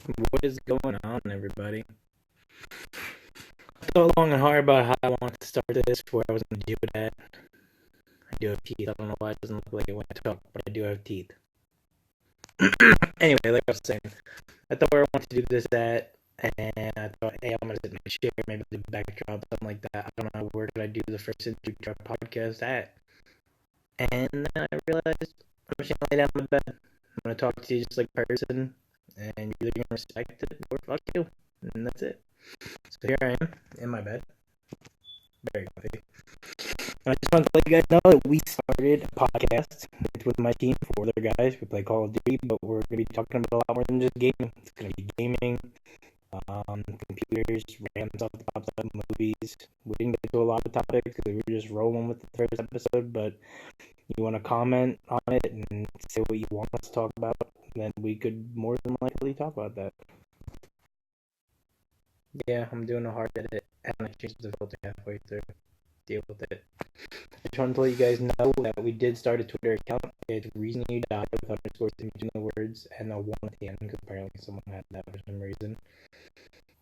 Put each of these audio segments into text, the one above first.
What is going on, everybody? I thought long and hard about how I wanted to start this, where I was going to do it at. I do have teeth. I don't know why it doesn't look like it when I talk, but I do have teeth. Anyway, like I was saying, I thought where I wanted to do this at, and I thought, hey, I'm going to sit in my chair, maybe the backdrop, something like that. I don't know, where could I do the first intro to our podcast at? And then I realized I'm just going to lay down on the bed. I'm going to talk to you just like a person, and you're either going to respect it or fuck you. And that's it. So here I am in my bed, very comfy. And I just want to let you guys know that we started a podcast with my team, four other guys. We play Call of Duty, but we're going to be talking about a lot more than just gaming. It's going to be gaming, computers, random stuff that pops up, movies. We didn't get to a lot of topics because we were just rolling with the first episode, but you want to comment on it and say what you want us to talk about, then we could more than likely talk about that. Yeah, I'm doing a hard edit, and I changed the filter halfway through. Deal with it. I just wanted to let you guys know that we did start a Twitter account. It's Reason You Die with underscores in the words and a 1 at the end, because apparently someone had that for some reason.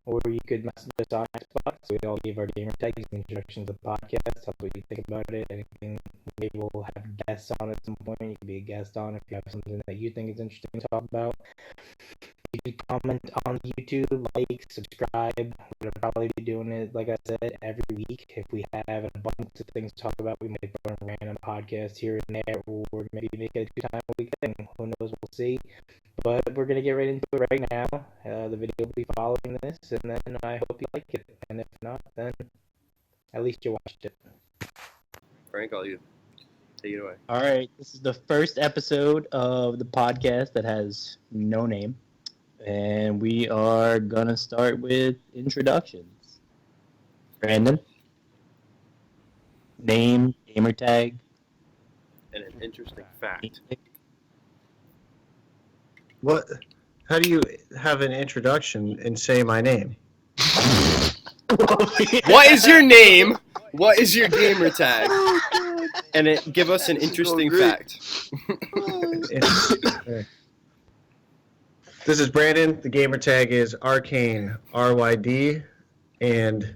Or you could message us on Xbox. We all gave our gamer tags and introductions to the podcast. Tell us what you think about it. Anything. Maybe we'll have guests on at some point. You can be a guest on if you have something that you think is interesting to talk about. You can comment on YouTube, like, subscribe. We'll probably be doing it, like I said, every week. If we have an abundance of things to talk about, we might put a random podcast here and there, or maybe make it a 2 time a week thing. Who knows? We'll see. But we're going to get right into it right now. The video will be following this, and then I hope you like it. And if not, then at least you watched it. Frank, I'll you. Take it away. All right, this is the first episode of the podcast that has no name. And we are going to start with introductions. Brandon? Name, gamer tag. And an interesting fact. What? How do you have an introduction and say my name? What is your name? What is your gamer tag? And give us an interesting fact. This is Brandon. The gamer tag is Arcane RYD, and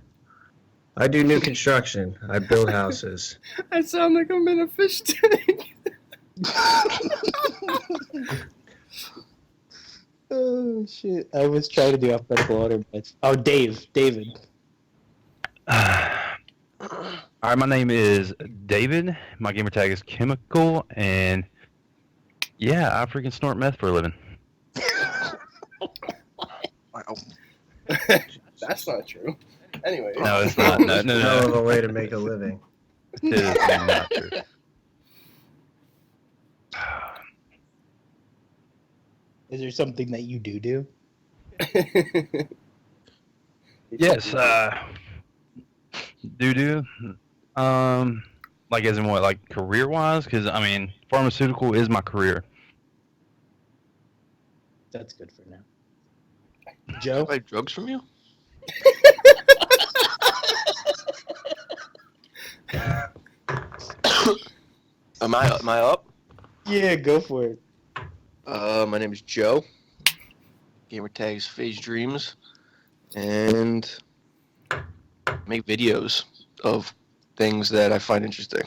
I do new construction. I build houses. I sound like I'm in a fish tank. Oh, shit. I was trying to do alphabetical order, but... Oh, David. Alright, my name is David. My gamer tag is Chemical, and yeah, I freaking snort meth for a living. Wow. That's not true. Anyway. No, it's not. No. Hell of a way to make a living. It is not true. Is there something that you do? Yes, do. Like as in what, like career-wise? Because, I mean, pharmaceutical is my career. That's good for now. Joe? Buy drugs from you? Am I up? Yeah, go for it. My name is Joe. Gamer tag is Phase Dreams, and make videos of things that I find interesting.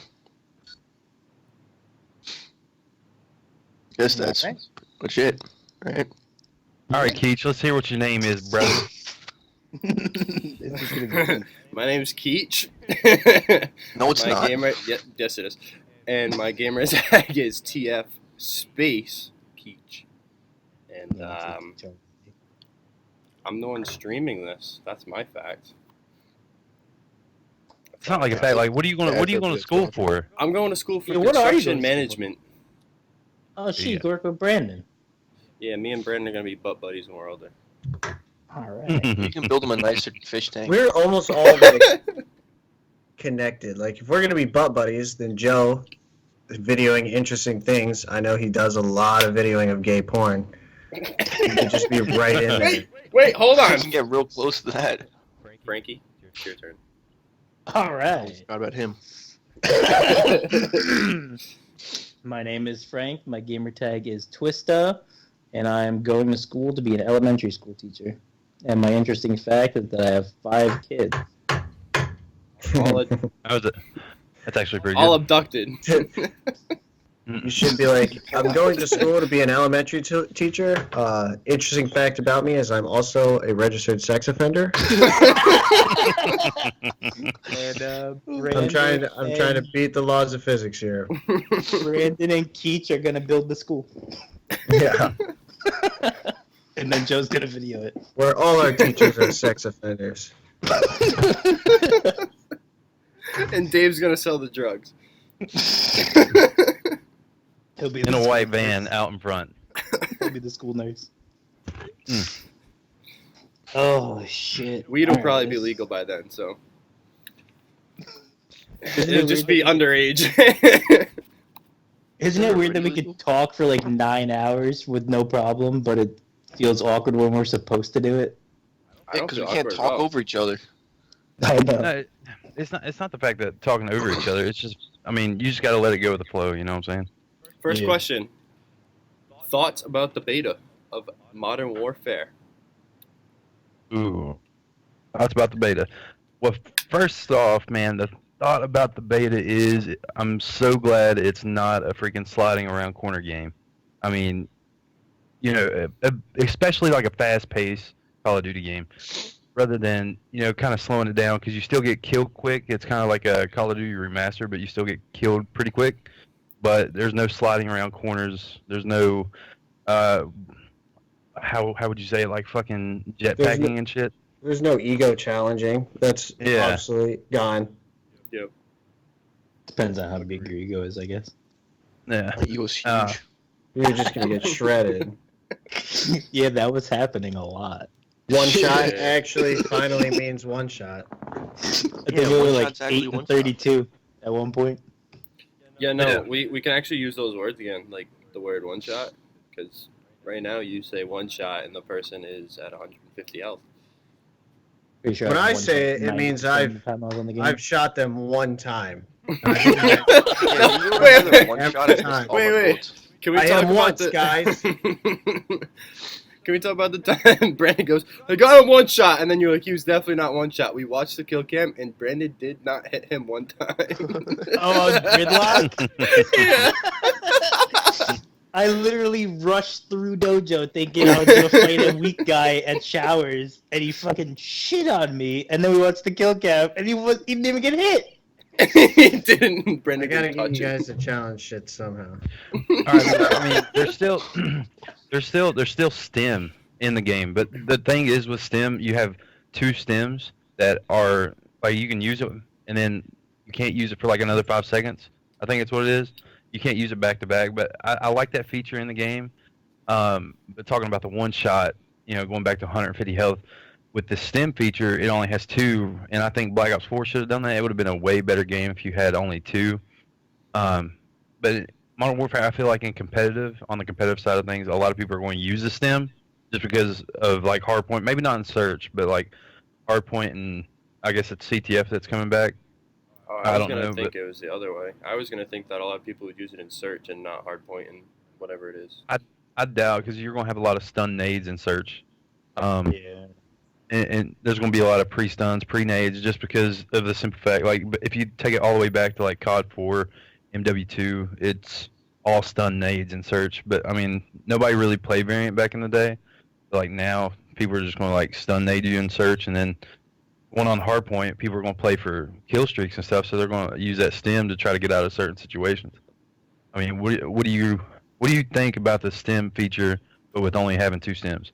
Guess that's Alright. much it, right? Alright, Keach, let's hear what your name is, brother. This is gonna be My name's Keach. No, it's my not. Gamer, yes, it is. And my gamer tag is TF space Keach. And I'm the one streaming this. That's my fact. It's not like a fact. Like, what are you going to school for? I'm going to school for Yeah, what are you construction going to school for? management. Oh, shit, Yeah. you work with Brandon. Yeah, me and Brandon are gonna be butt buddies when we're older. All right. You can build them a nicer fish tank. We're almost all like connected. Like if we're gonna be butt buddies, then Joe is videoing interesting things. I know he does a lot of videoing of gay porn. He could just be right in there. Wait, hold You on. can get real close to that. Frankie, it's your turn. All right. Forgot about him. My name is Frank. My gamer tag is Twista. and I'm going to school to be an elementary school teacher. And my interesting fact is that I have 5 kids. That's actually pretty all good. abducted. You should be like, I'm going to school to be an elementary teacher. Interesting fact about me is I'm also a registered sex offender. And I'm trying to beat the laws of physics here. Brandon and Keach are gonna build the school, Yeah, and then Joe's gonna video it. where all our teachers are sex offenders. And Dave's gonna sell the drugs. He'll be In the a white school van nurse. out in front. He'll be the school nurse. Mm. Oh shit! Weed will Alright, probably be this- legal by then, so Isn't it'll it just weird be underage. Isn't it weird that we could talk for like 9 hours with no problem, but it feels awkward when we're supposed to do it? I don't Because we feel can't awkward at talk all. over each other. I know. No, it's not the fact that talking over each other. It's just, I mean, you just got to let it go with the flow. You know what I'm saying? First Yeah. question: thoughts about the beta of Modern Warfare? Ooh, thoughts about the beta. Well, first off, man, the thought about the beta is I'm so glad it's not a freaking sliding around corner game. I mean, you know, especially like a fast-paced Call of Duty game, rather than, you know, kind of slowing it down, because you still get killed quick. It's kind of like a Call of Duty remaster, but you still get killed pretty quick. But there's no sliding around corners. There's no, how would you say it, like fucking There's jetpacking and shit. There's no ego challenging. That's Yeah. obsolete. Gone. Depends on how big your ego is, I guess. Yeah. The ego's huge. You're just gonna get shredded. Yeah, that was happening a lot. One shot Yeah. actually finally means one shot. I think Yeah, we were one like shot's actually 8 one and shot. 32 at one point. Yeah, no, Yeah. we can actually use those words again, like the word one shot, because right now you say one shot and the person is at 150 health. Pretty sure When I won say it, it 90% means of the time I was on the game. I've shot them one time. Yeah, you Wait, remember wait. one shot at Time. all Wait, my wait. bullets. Can we I talk am about once, the guys. Can we talk about the time Brandon goes, I got him one shot, and then you're like, he was definitely not one shot. We watched the kill cam, and Brandon did not hit him one time. Oh, gridlock? Yeah. I literally rushed through dojo thinking I was gonna fight a weak guy at showers, and he fucking shit on me. And then we watched the kill cam, and he didn't even get hit. He didn't. I Brandon gotta didn't get touch you him. guys to challenge shit somehow. All right, but, I mean, there's still stem in the game, but the thing is with stem, you have 2 stems that are like you can use it, and then you can't use it for like another 5 seconds. I think it's what it is. You can't use it back to back, but I like that feature in the game. But talking about the one shot, you know, going back to 150 health. With the stem feature, it only has 2, and I think Black Ops 4 should have done that. It would have been a way better game if you had only 2. But Modern Warfare, I feel like on the competitive side of things, a lot of people are going to use the stem just because of like hardpoint. Maybe not in search, but like hardpoint, and I guess it's CTF that's coming back. Oh, I I was don't gonna know, think but- it was the other way. I was gonna think that a lot of people would use it in search and not hardpoint and whatever it is. I doubt, because you're going to have a lot of stun nades in search. Yeah. And there's going to be a lot of pre-stuns, pre-nades, just because of the simple fact, like, if you take it all the way back to, like, COD 4, MW2, it's all stun nades in search. But, I mean, nobody really played Variant back in the day. Like, now, people are just going to, like, stun nade you in search, and then one on hardpoint, people are going to play for kill streaks and stuff, so they're going to use that stem to try to get out of certain situations. I mean, what do you think about the stem feature, but with only having 2 stems?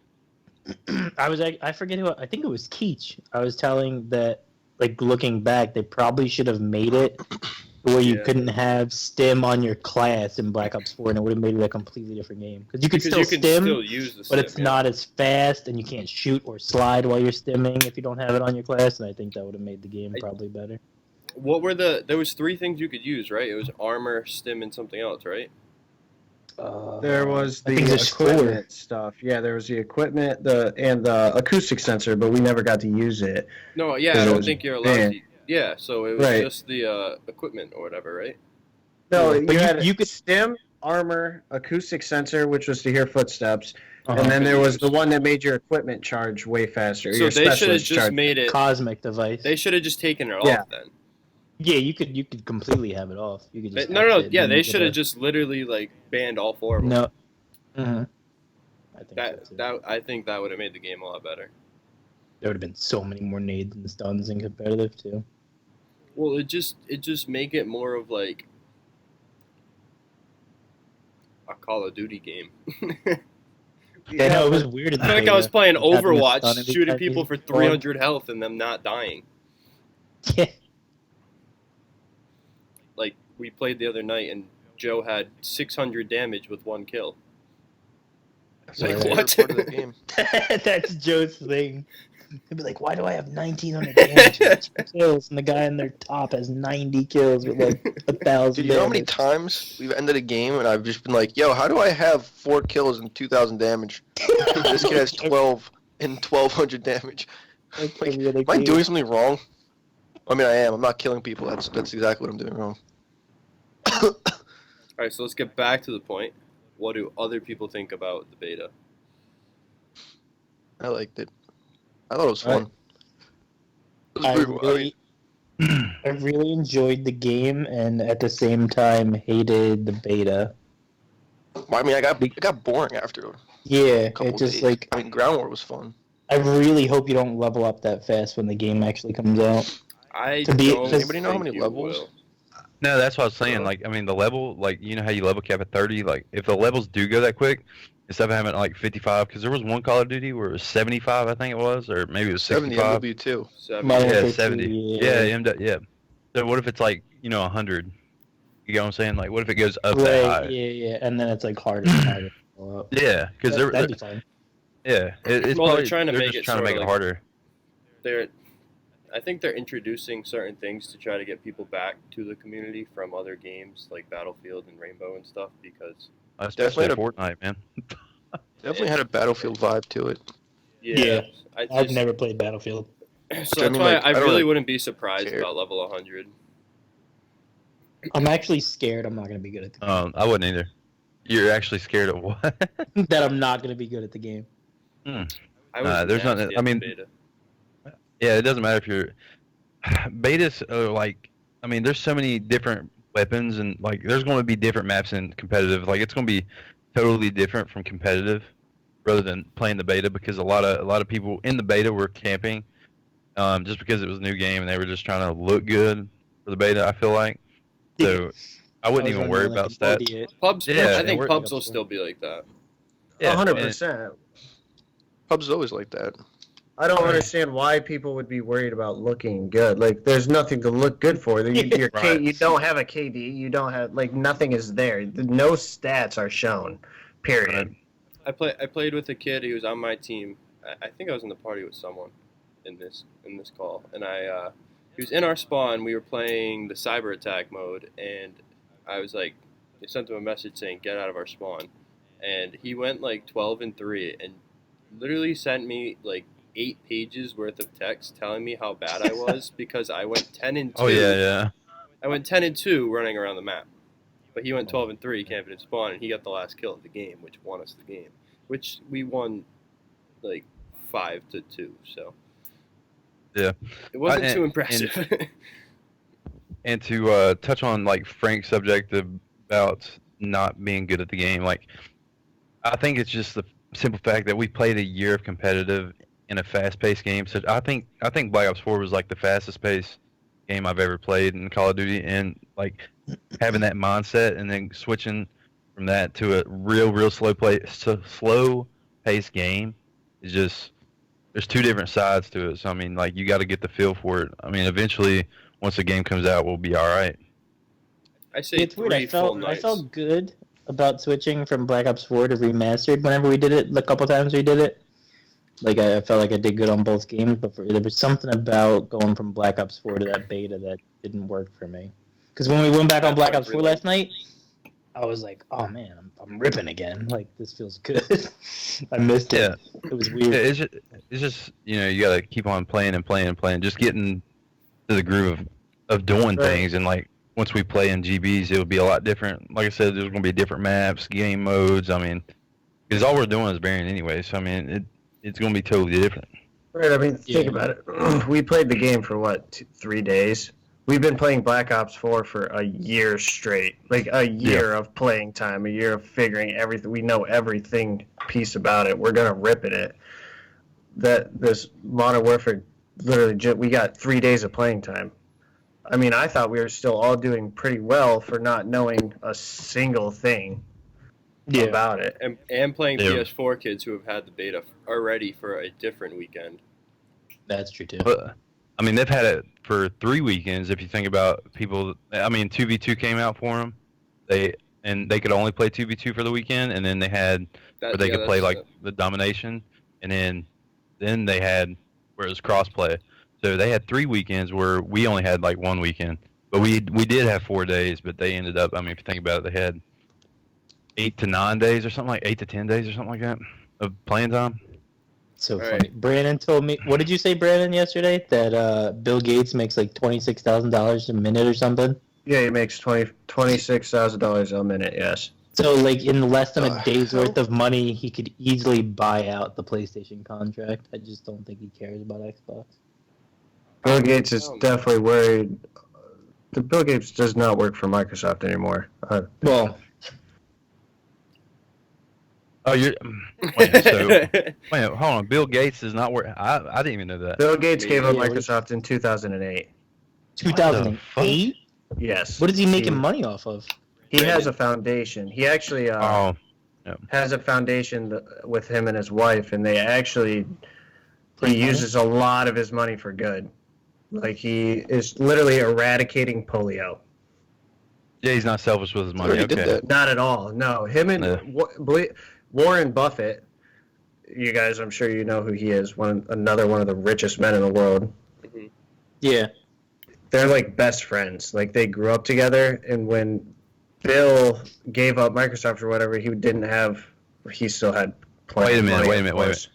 I forget who, I think it was Keach. I was telling that, like, looking back, they probably should have made it where you Yeah. couldn't have stim on your class in Black Ops 4, and it would have made it a completely different game. Because you could Because still you can stim, still use the but stim, it's yeah. not as fast, and you can't shoot or slide while you're stimming if you don't have it on your class, and I think that would have made the game probably better. What were there was 3 things you could use, right? It was armor, stim, and something else, right? There was I the think there's equipment stuff. Yeah, there was the equipment, and the acoustic sensor, but we never got to use it. No, yeah, I Because it don't was think you're allowed banned. to. Yeah, so it was Right. just the equipment or whatever, right? No, Yeah, but you you- had you could- stim, armor, acoustic sensor, which was to hear footsteps, And then there was the one that made your equipment charge way faster. So your they should have specialist just charge. made it. Cosmic device. They should have just taken it Yeah. off then. Yeah, you could completely have it off. You could just No. exit and Yeah, then they you could should have just literally like banned all 4 of them. No. Mhm. I think so, too. I think that would have made the game a lot better. There would have been so many more nades and stuns in competitive too. Well, it just make it more of like a Call of Duty game. Yeah, no, it was weird. I feel like I was playing Having a stun Overwatch, every shooting time people you for spawn. 300 health and them not dying. Yeah. Like we played the other night and Joe had 600 damage with 1 kill. That's Like, my favorite what? part of the game. That's Joe's thing. He'd be like, "Why do I have 1,900 damage and 2 kills, and the guy in their top has 90 kills with like 1,000?" Dude, you know how many times we've ended a game and I've just been like, yo, how do I have 4 kills and 2,000 damage? This kid has 12 and 1,200 damage. Like, am I doing something wrong? I mean, I am. I'm not killing people. That's exactly what I'm doing wrong. All right, so let's get back to the point. What do other people think about the beta? I liked it. I thought it was fun. It was I weird. really, I really enjoyed the game, and at the same time hated the beta. I mean, it got boring after Yeah, a couple it just days. like I mean, Ground War was fun. I really hope you don't level up that fast when the game actually comes out. I To be- don't Does anybody know how think many you levels? will. No, that's what I was saying. Like, I mean, the level, like, you know how you level cap at 30? Like, if the levels do go that quick, instead of having like 55, because there was one Call of Duty where it was 75, I think it was, or maybe it was 70 65. MW2. 7. Modern Yeah, Warfare 70. 2, Yeah. So what if it's like, 100? You know what I'm saying? Like, what if it goes up that Right, high? yeah, and then it's like harder and harder to blow up. Yeah, because That'd be fun. it's Well, they're probably, trying to they're make just it trying to sorta make it like- harder. I think they're introducing certain things to try to get people back to the community from other games like Battlefield and Rainbow and stuff because Especially Definitely Fortnite, man. Definitely had a Battlefield vibe to it. Yeah. I I've just- never played Battlefield. So I that's mean, why like, I I don't really really wouldn't be surprised care. about level 100. I'm actually scared I'm not going to be good at the game. I wouldn't either. You're actually scared of what? That I'm not going to be good at the game. I was there's nothing- nasty I at the mean- beta. Yeah, it doesn't matter if you're betas are like, I mean, there's so many different weapons and like there's going to be different maps in competitive. Like it's going to be totally different from competitive rather than playing the beta because a lot of people in the beta were camping just because it was a new game and they were just trying to look good for the beta, I feel like. So I wouldn't was even running worry like about an stats. idiot. Pubs, Yeah, I think we're- pubs will still be like that. Yeah, 100%. Pub's always like that. I don't understand why people would be worried about looking good. Like, there's nothing to look good for. Right. You don't have a KD. You don't have, like, nothing is there. No stats are shown. Period. I played with a kid who was on my team. I think I was in the party with someone in this call, and he was in our spawn. We were playing the cyber attack mode, and I was like, they sent him a message saying get out of our spawn, and he went like 12-3 and literally sent me like 8 pages worth of text telling me how bad I was because I went 10-2. Oh yeah. I went 10-2 running around the map, but he went 12-3 camping in spawn, and he got the last kill of the game, which won us the game, which we won like 5-2. So Yeah. it wasn't and- too impressive. And to touch on like Frank's subject about not being good at the game, like I think it's just the simple fact that we played a year of competitive in a fast-paced game. So I think Black Ops 4 was like the fastest-paced game I've ever played in Call of Duty, and like having that mindset and then switching from that to a real slow-paced game is just there's two different sides to it. So I mean, like you got to get the feel for it. I mean, eventually, once the game comes out, we'll be all right. I say It's weird. 3 full I nights. felt good about switching from Black Ops 4 to Remastered whenever we did it. The couple times we did it, like I felt like I did good on both games. But there was something about going from Black Ops 4 to that beta that didn't work for me. Because when we went back on Black Ops 4 last night, I was like, "Oh man, I'm ripping again. Like this feels good." I missed it. Yeah. It was Yeah, weird. it's just you got to keep on playing and playing and playing, just getting to the groove of doing Right. things. And like once we play in GBs, it'll be a lot different. Like I said, there's gonna be different maps, game modes. I mean, Because all we're doing is burying anyway. So I mean, it's going to be totally different. Right, I mean, think Yeah. about it. We played the game for what, 3 days? We've been playing Black Ops 4 for a year straight. Like a year of playing time, a year of figuring everything. We know everything piece about it. We're gonna rip at it. This Modern Warfare, literally, we got 3 days of playing time. I mean, I thought we were still all doing pretty well for not knowing a single thing about it. And playing Yeah. PS4 kids who have had the beta already for a different weekend. That's true too. But I mean, they've had it for 3 weekends. If you think about people, I mean, 2v2 came out for them. They could only play 2v2 for the weekend, and then they had where they could play like the domination, and then they had where it was crossplay. So they had 3 weekends where we only had like 1 weekend. But we did have 4 days, but they ended up. I mean, if you think about it, they had 8 to 9 days or something, like 8 to 10 days or something like that of playing time. So All funny. Brandon told me. What did you say, Brandon, yesterday? That Bill Gates makes like $26,000 a minute or something. Yeah, he makes $26,000 a minute. Yes. So like in less than a day's hell? worth of money, he could easily buy out the PlayStation contract. I just don't think he cares about Xbox. Bill Gates is Oh, man. definitely worried. The Bill Gates does not work for Microsoft anymore. Well, Oh, you're wait, so wait, hold on. Bill Gates is not where I didn't even know that. Bill Gates gave up Yeah, Microsoft in 2008. 2008. Yes. What is he making money off of? He has a foundation. He actually Oh, has a foundation with him and his wife, and they actually Print he money? uses a lot of his money for good. Like he is literally eradicating polio. yeah, he's not selfish with his money. already did Okay. that. Not at all. No, him and Yeah. Warren Buffett. You guys, I'm sure you know who he is. Another one of the richest men in the world. Yeah. They're like best friends. Like they grew up together, and when Bill gave up Microsoft or whatever, he still had plenty Wait a of minute, money, wait a of minute, wait a course.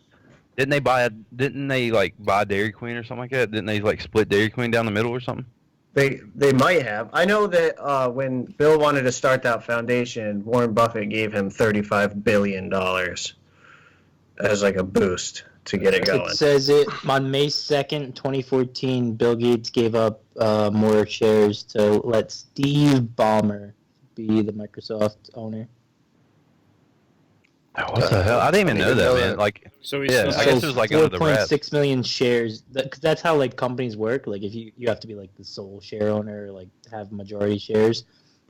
Didn't they like buy Dairy Queen or something like that? Didn't they like split Dairy Queen down the middle or something? They might have. I know that when Bill wanted to start that foundation, Warren Buffett gave him $35 billion as like a boost to get it going. It says it on May 2nd, 2014, Bill Gates gave up more shares to let Steve Ballmer be the Microsoft owner. What the hell? I didn't even know that, man. Like, So he's Yeah, still I guess it was like under the wraps. 4.6 million shares. Because that's how like companies work. Like if you have to be like the sole share owner, like have majority shares.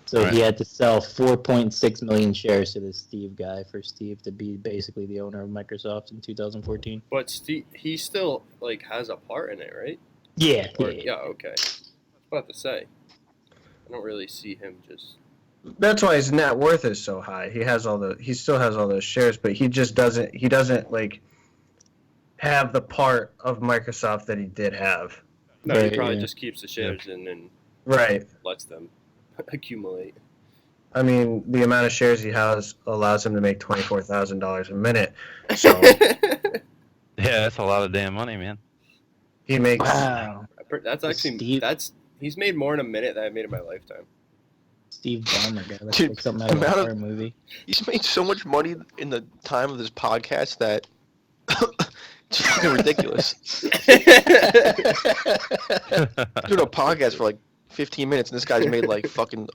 So Right. he had to sell 4.6 million shares to this Steve guy for Steve to be basically the owner of Microsoft in 2014. But he still like has a part in it, right? Yeah, Or, yeah. yeah, okay. I was about to say. I don't really see him just. That's why his net worth is so high. He still has all those shares, but he doesn't like have the part of Microsoft that he did have. No, Right, he probably yeah. just keeps the shares and then Right. lets them accumulate. I mean, the amount of shares he has allows him to make $24,000 a minute. So yeah, that's a lot of damn money, man. he makes. Wow. That's actually Steve- he's made more in a minute than I made in my lifetime. Steve Ballmer guy. That's Dude, like something out of a amount of- horror movie. He's made so much money in the time of this podcast that it's fucking ridiculous. Doing a podcast for like 15 minutes, and this guy's made like fucking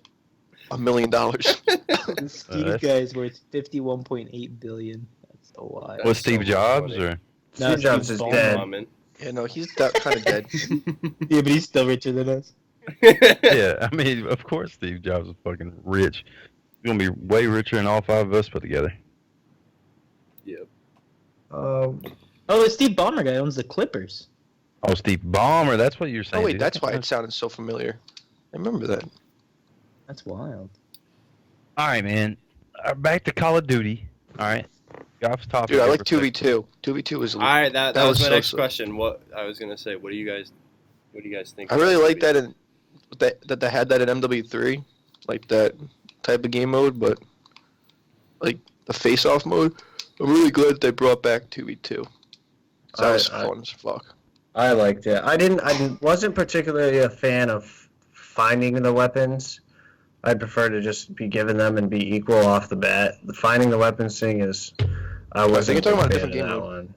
$1 million. The Steve that's- guy is worth 51.8 billion. That's so wild. Was so Steve much Jobs money. or? No, Steve Jobs Steve is Ballmer. dead. Comment. Yeah, no, he's kind of dead. Yeah, but he's still richer than us. Yeah, I mean, of course Steve Jobs is fucking rich. He's gonna be way richer than all 5 of us put together. Yep. Oh, the Steve Ballmer guy owns the Clippers. Oh, Steve Ballmer, that's what you're saying. Oh wait, dude. that's why it sounded so familiar. I remember that. That's wild. All right, man. Back to Call of Duty. All right. Get off topic. Dude, I here like for a sec. 2v2. 2v2 was. All right, that That was was my so next sick. question. What I was gonna say. What do you guys think? I really like that that they had that in MW3, like that type of game mode, but like the face-off mode. I'm really glad they brought back 2v2. That was fun as fuck. I liked it. I wasn't particularly a fan of finding the weapons, I'd prefer to just be given them and be equal off the bat. The finding the weapons thing is, I wasn't you're talking about a fan different of game that mode. one.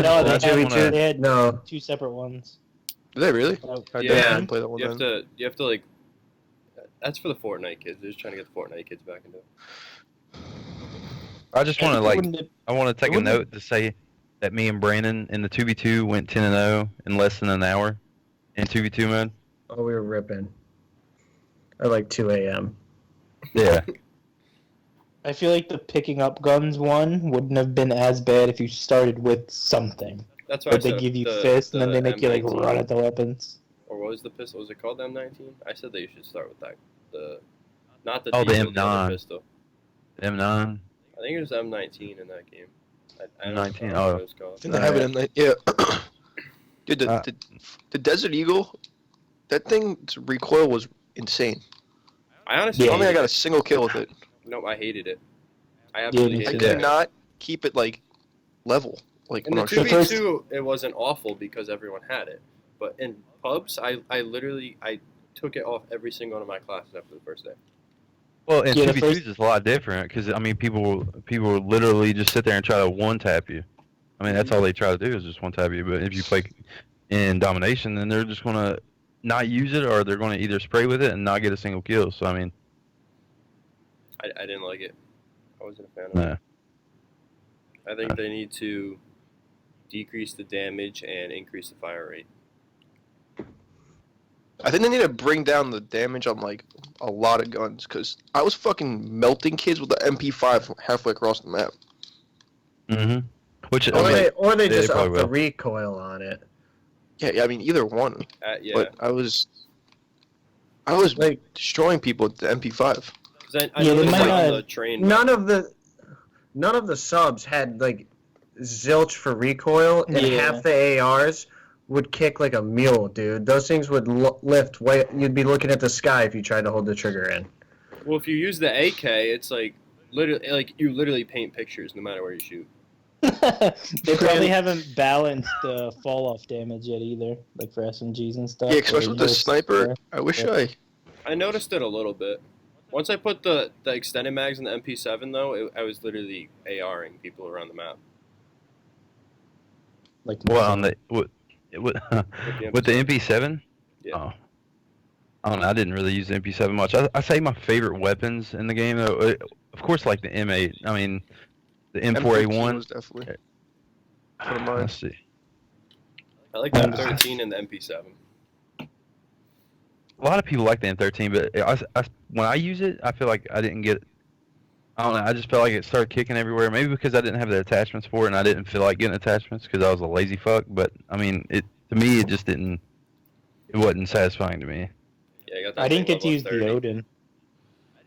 No, That's they what I had, they had No, two separate ones. Did they really? I Yeah. didn't play that one You have then. to like. That's for the Fortnite kids. They're just trying to get the Fortnite kids back into it. I just want to It like wouldn't have- I want to take a wouldn't have- note to say that me and Brandon in the 2v2 went 10-0 in less than an hour in 2v2 mode. oh, we were ripping. At like 2 a.m. Yeah. I feel like the picking up guns one wouldn't have been as bad if you started with something. That's why But I they said give you the- fists and then the they make you like M19. run at the weapons. Or what was the pistol? Was it called the M19? I said that you should start with that. Not the Oh, the diesel, other M9. pistol. M9. I think it was M19 in that game. I don't M19, know what oh. it was called. Didn't they have it in there? Yeah. Dude, Uh, the Desert Eagle, that thing's recoil was insane. I honestly I don't think I hated got a it. single kill with it. No, I hated it. I absolutely me I hated too. it. could not keep it like level. Like In when I the was first- 2v2, it wasn't awful because everyone had it. But in pubs, I literally took it off every single one of my classes after the first day. Well, in Yeah, the 2v2s first- it's a lot different because I mean people will literally just sit there and try to one tap you. I mean that's all they try to do is just one tap you. But if you play in domination, then they're just gonna not use it or they're gonna either spray with it and not get a single kill. So I mean, I didn't like it. I wasn't a fan of no. it. I think they need to decrease the damage and increase the fire rate. I think they need to bring down the damage on like a lot of guns because I was fucking melting kids with the MP5 halfway across the map. Mm-hmm. Which Or I mean, they they just up probably the will. recoil on it. Yeah, I mean either one. Yeah. But I was Like destroying people with the MP5. 'Cause I Yeah, they noticed might like, on not- the train. none of the subs had like zilch for recoil, and Yeah. half the ARs would kick like a mule, dude. Those things would lift way. You'd be looking at the sky if you tried to hold the trigger in. Well, if you use the AK, it's like literally you literally paint pictures no matter where you shoot. They probably haven't balanced the fall off damage yet either, like for SMGs and stuff. Yeah, especially where with the you just- sniper. I wish Yeah. I noticed it a little bit. Once I put the extended mags in the MP7 though, I was literally ARing people around the map. like what on the what with the MP7? Yeah. Oh. I don't know. I didn't really use the MP7 much. I say my favorite weapons in the game, though, of course, like the M8. I mean, the M4A1. was definitely. One of mine. Let's see. I like the M13 and the MP7. A lot of people like the M13, but when I use it, I feel like I didn't get. I don't know. I just felt like it started kicking everywhere. Maybe because I didn't have the attachments for it, and I didn't feel like getting attachments because I was a lazy fuck. But I mean, to me, it just didn't. It wasn't satisfying to me. Yeah, I got that I didn't thing get to level use the 30. Odin.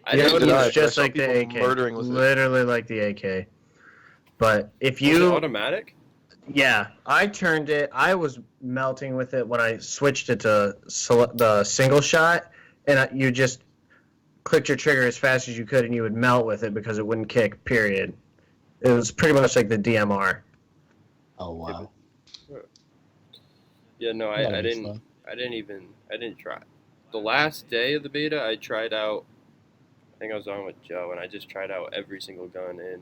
I Yeah, didn't did I. it's I just saw like the people AK. murdering with it. Literally like the AK. But if Was it you, automatic? yeah, I turned it. I was melting with it when I switched it to the single shot, and you just clicked your trigger as fast as you could, and you would melt with it because it wouldn't kick. Period. It was pretty much like the DMR. Oh wow. Yeah, no, That'd I be didn't. fun. I didn't try. The last day of the beta, I tried out. I think I was on with Joe, and I just tried out every single gun in.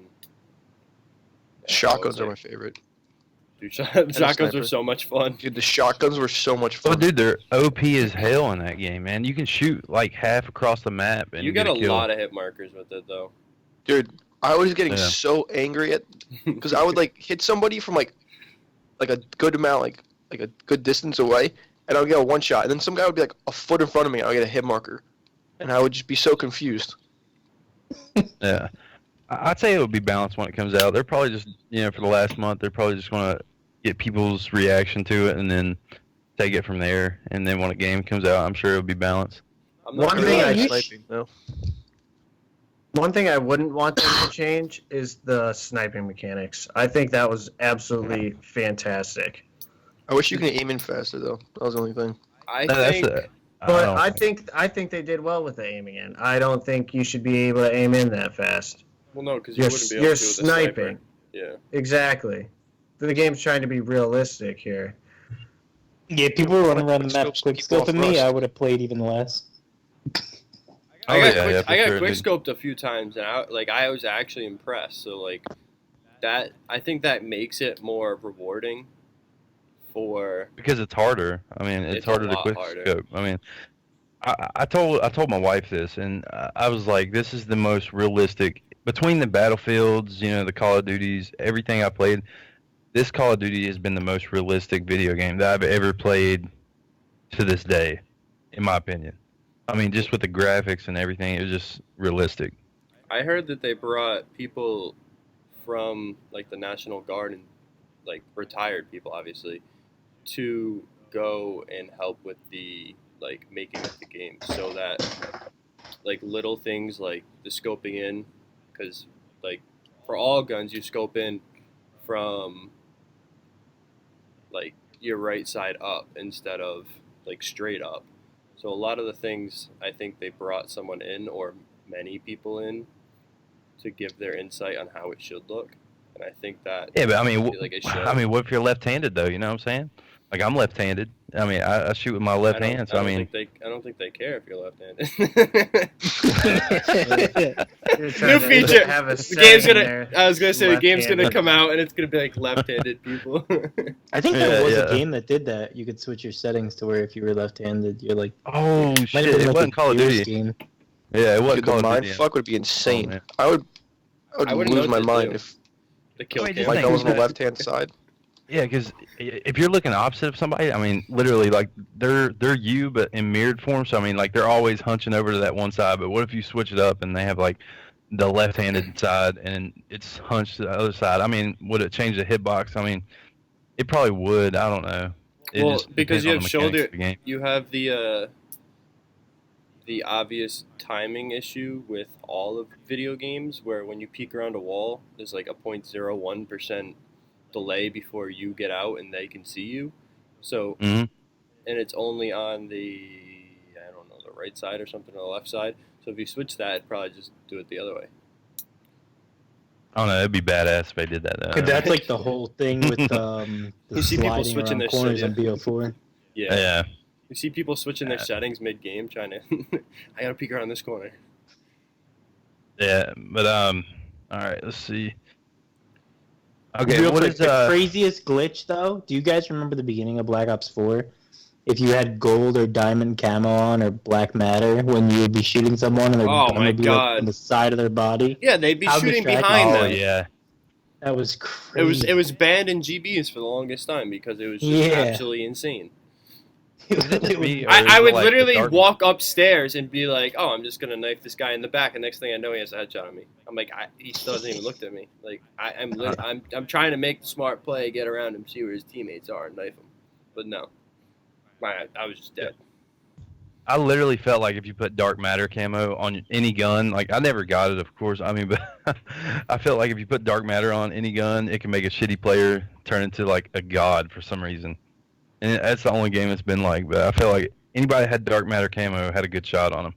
Shotguns are my favorite. Dude, shotguns sniper. are so much fun. Dude, the shotguns were so much Oh, fun. dude, they're OP as hell in that game, man. You can shoot like half across the map and You get a kill. lot of hit markers with it, though. Dude, I was getting Yeah. so angry at because I would like hit somebody from like a good amount, like a good distance away, and I would get a one shot, and then some guy would be like a foot in front of me, and I would get a hit marker, and I would just be so confused. Yeah, I'd say it would be balanced when it comes out. They're probably just for the last month, they're probably just gonna get people's reaction to it and then take it from there. And then when a game comes out, I'm sure it'll be balanced. I'm not One sure thing about I it. sniping, no. One thing I wouldn't want them to change is the sniping mechanics. I think that was absolutely fantastic. I wish you could aim in faster though. That was the only thing. I No, that's think a- But don't I think they did well with the aiming in. I don't think you should be able to aim in that fast. well, no, because you You're, wouldn't be able you're to with a sniping. sniper. Yeah. Exactly. The game's trying to be realistic here. Yeah, people were running around the map Quickscope's quick people scope off and me, rust. I would have played even less. I Oh, got yeah, quick, yeah, for I got sure, quick dude. scoped a few times, and I was actually impressed. So like that, I think that makes it more rewarding for. Because it's harder. I mean, it's It's a harder to lot quick harder. scope. I mean, I told my wife this, and I was like, this is the most realistic between the Battlefields, the Call of Duties, everything I played. This Call of Duty has been the most realistic video game that I've ever played to this day, in my opinion. I mean, just with the graphics and everything, it was just realistic. I heard that they brought people from like the National Guard and like retired people, obviously, to go and help with the like making of the game, so that like little things like the scoping in, because like for all guns you scope in from like your right side up instead of like straight up. So a lot of the things I think they brought someone in or many people in to give their insight on how it should look, and I think that Yeah, but I mean, feel like it should. I mean, what if you're left-handed though? You know what I'm saying? Like I'm left-handed. I mean, I shoot with my left hand, so I mean, I don't think they care if you're left-handed. You're New trying to feature. have a The game's setting gonna. there I was gonna say the game's gonna left-handed. come out and it's gonna be like left-handed people. I think there Yeah, was yeah. a game that did that. You could switch your settings to where if you were left-handed, you're like. oh Might have shit, been it like wasn't a Call of Gears Duty. game. Yeah, it wasn't Dude, the Call of mind Duty. fuck would be insane. man. I would I wouldn't lose know my what to mind do. if The kill Wait, cam. just my think, gun was on the who's left hand side. Yeah, because if you're looking opposite of somebody, I mean, literally, like they're you, but in mirrored form. So I mean, like they're always hunching over to that one side. But what if you switch it up and they have like the left-handed side and it's hunched to the other side? I mean, would it change the hitbox? I mean, it probably would. I don't know. It Well, just because depends you on have the mechanics shoulder, of the game. you have the obvious timing issue with all of video games, where when you peek around a wall, there's like a 0.01% delay before you get out and they can see you. So, Mhm. and it's only on the I don't know the right side or something or the left side. So if you switch that, it'd probably just do it the other way. I don't know. It'd be badass if they did that. Though. That's like the whole thing with the You see people sliding switching around their corners shit, on BO4. Yeah. Yeah. You see people switching their settings mid game, trying to. I gotta peek around this corner. Yeah. But all right. Let's see. Okay. Real What quick, is the craziest glitch though? Do you guys remember the beginning of Black Ops 4? If you had gold or diamond camo on or black matter when you would be shooting someone and their Oh gun my would be God. like on the side of their body. Yeah, they'd be How shooting distracting. behind Oh them. yeah. That was crazy. It was banned in GBs for the longest time because it was just Yeah. absolutely insane. Is it just me, or is I it, would like, the literally dark- walk upstairs and be like, "Oh, I'm just gonna knife this guy in the back," and next thing I know, he has a headshot on me. I'm like, he still hasn't even looked at me. Like, I'm trying to make the smart play, get around him, see where his teammates are, and knife him. But no, I was just dead. I literally felt like if you put dark matter camo on any gun, like I never got it, of course. I mean, but I felt like if you put dark matter on any gun, it can make a shitty player turn into like a god for some reason. And that's the only game it's been like. But I feel like anybody that had dark matter camo had a good shot on them.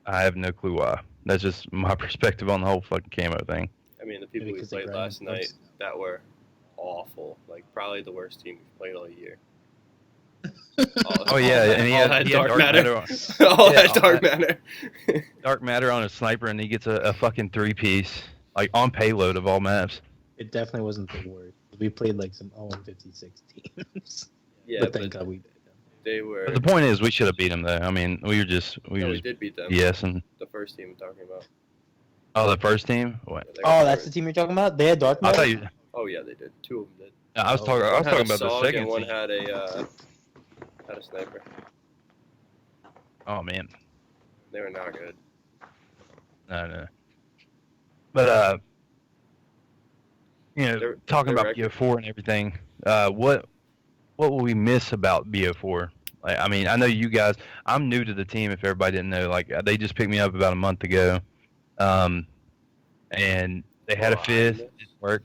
I have no clue why. That's just my perspective on the whole fucking camo thing. I mean, the people Maybe we 'cause they played grind last night themselves. that were awful. Like, probably the worst team we've played all year. Oh yeah, and he had dark matter. on, All Yeah, that dark matter. dark matter on a sniper, and he gets a fucking 3-piece, like on payload of all maps. It definitely wasn't the worst. We played like some 0-56 teams. Yeah, but but thank God we did. they were. But the point is, we should have beat him though. I mean, we were No, just we did beat them. yes, and The first team I'm talking about. oh, the first team. What? They got Oh, that's the third. team you're talking about? They had dark I matter? thought you. Oh yeah, they did. Two of them did. I was Oh, talking. I was One had talking a about the SOG second and one team. had a sniper. Oh man, They were not good. no. But They're- talking they're about BO4 and everything. What will we miss about BO4? Like, I mean, I know you guys. I'm new to the team. If everybody didn't know, like they just picked me up about a month ago, and they had a fifth. It didn't work.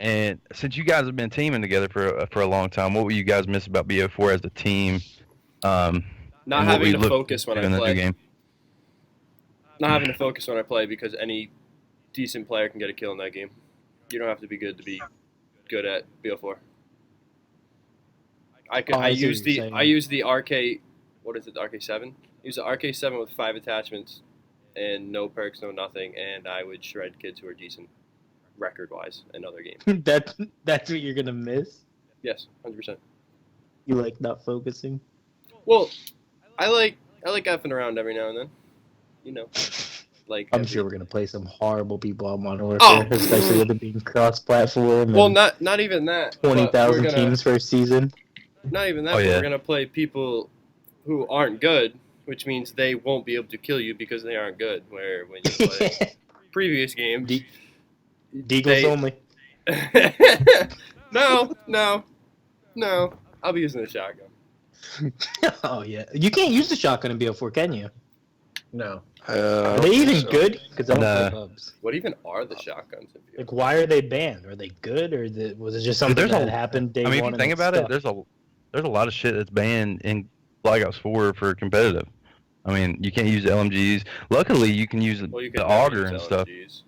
And since you guys have been teaming together for a long time, what will you guys miss about BO4 as a team? Not and what having we to look focus when to I in the new play. game? Not having to focus when I play because any decent player can get a kill in that game. You don't have to be good to be good at BO4. Oh, I see what you're saying. I use the RK, what is it, the RK7? Use an RK7 with 5 attachments and no perks, no nothing, and I would shred kids who are decent record-wise in other games. That's what you're gonna miss. Yes, 100%. You like not focusing. Well, I like effing around every now and then. You know, like I'm every- sure we're gonna play some horrible people on Modern Warfare, Oh. especially with it being cross-platform. Well, and not even that. but 20,000 we're gonna- teams first season. Not even that. Oh, But yeah. we're gonna play people who aren't good, which means they won't be able to kill you because they aren't good. Where when you play previous games, De- Deagles They- only. no. I'll be using the shotgun. Oh yeah, you can't use the shotgun in BO4, can you? No. Are they even so. good? Because I don't Nah. play pubs. What even are the shotguns? Like, why are they banned? Are they good, or was it just something there's that a- happened day I mean, if one? you and think it about it, stuck? there's a lot of shit that's banned in Black Ops 4 for competitive. I mean, you can't use LMGs. Luckily, you can use Well, you the could never auger use and stuff. LMGs.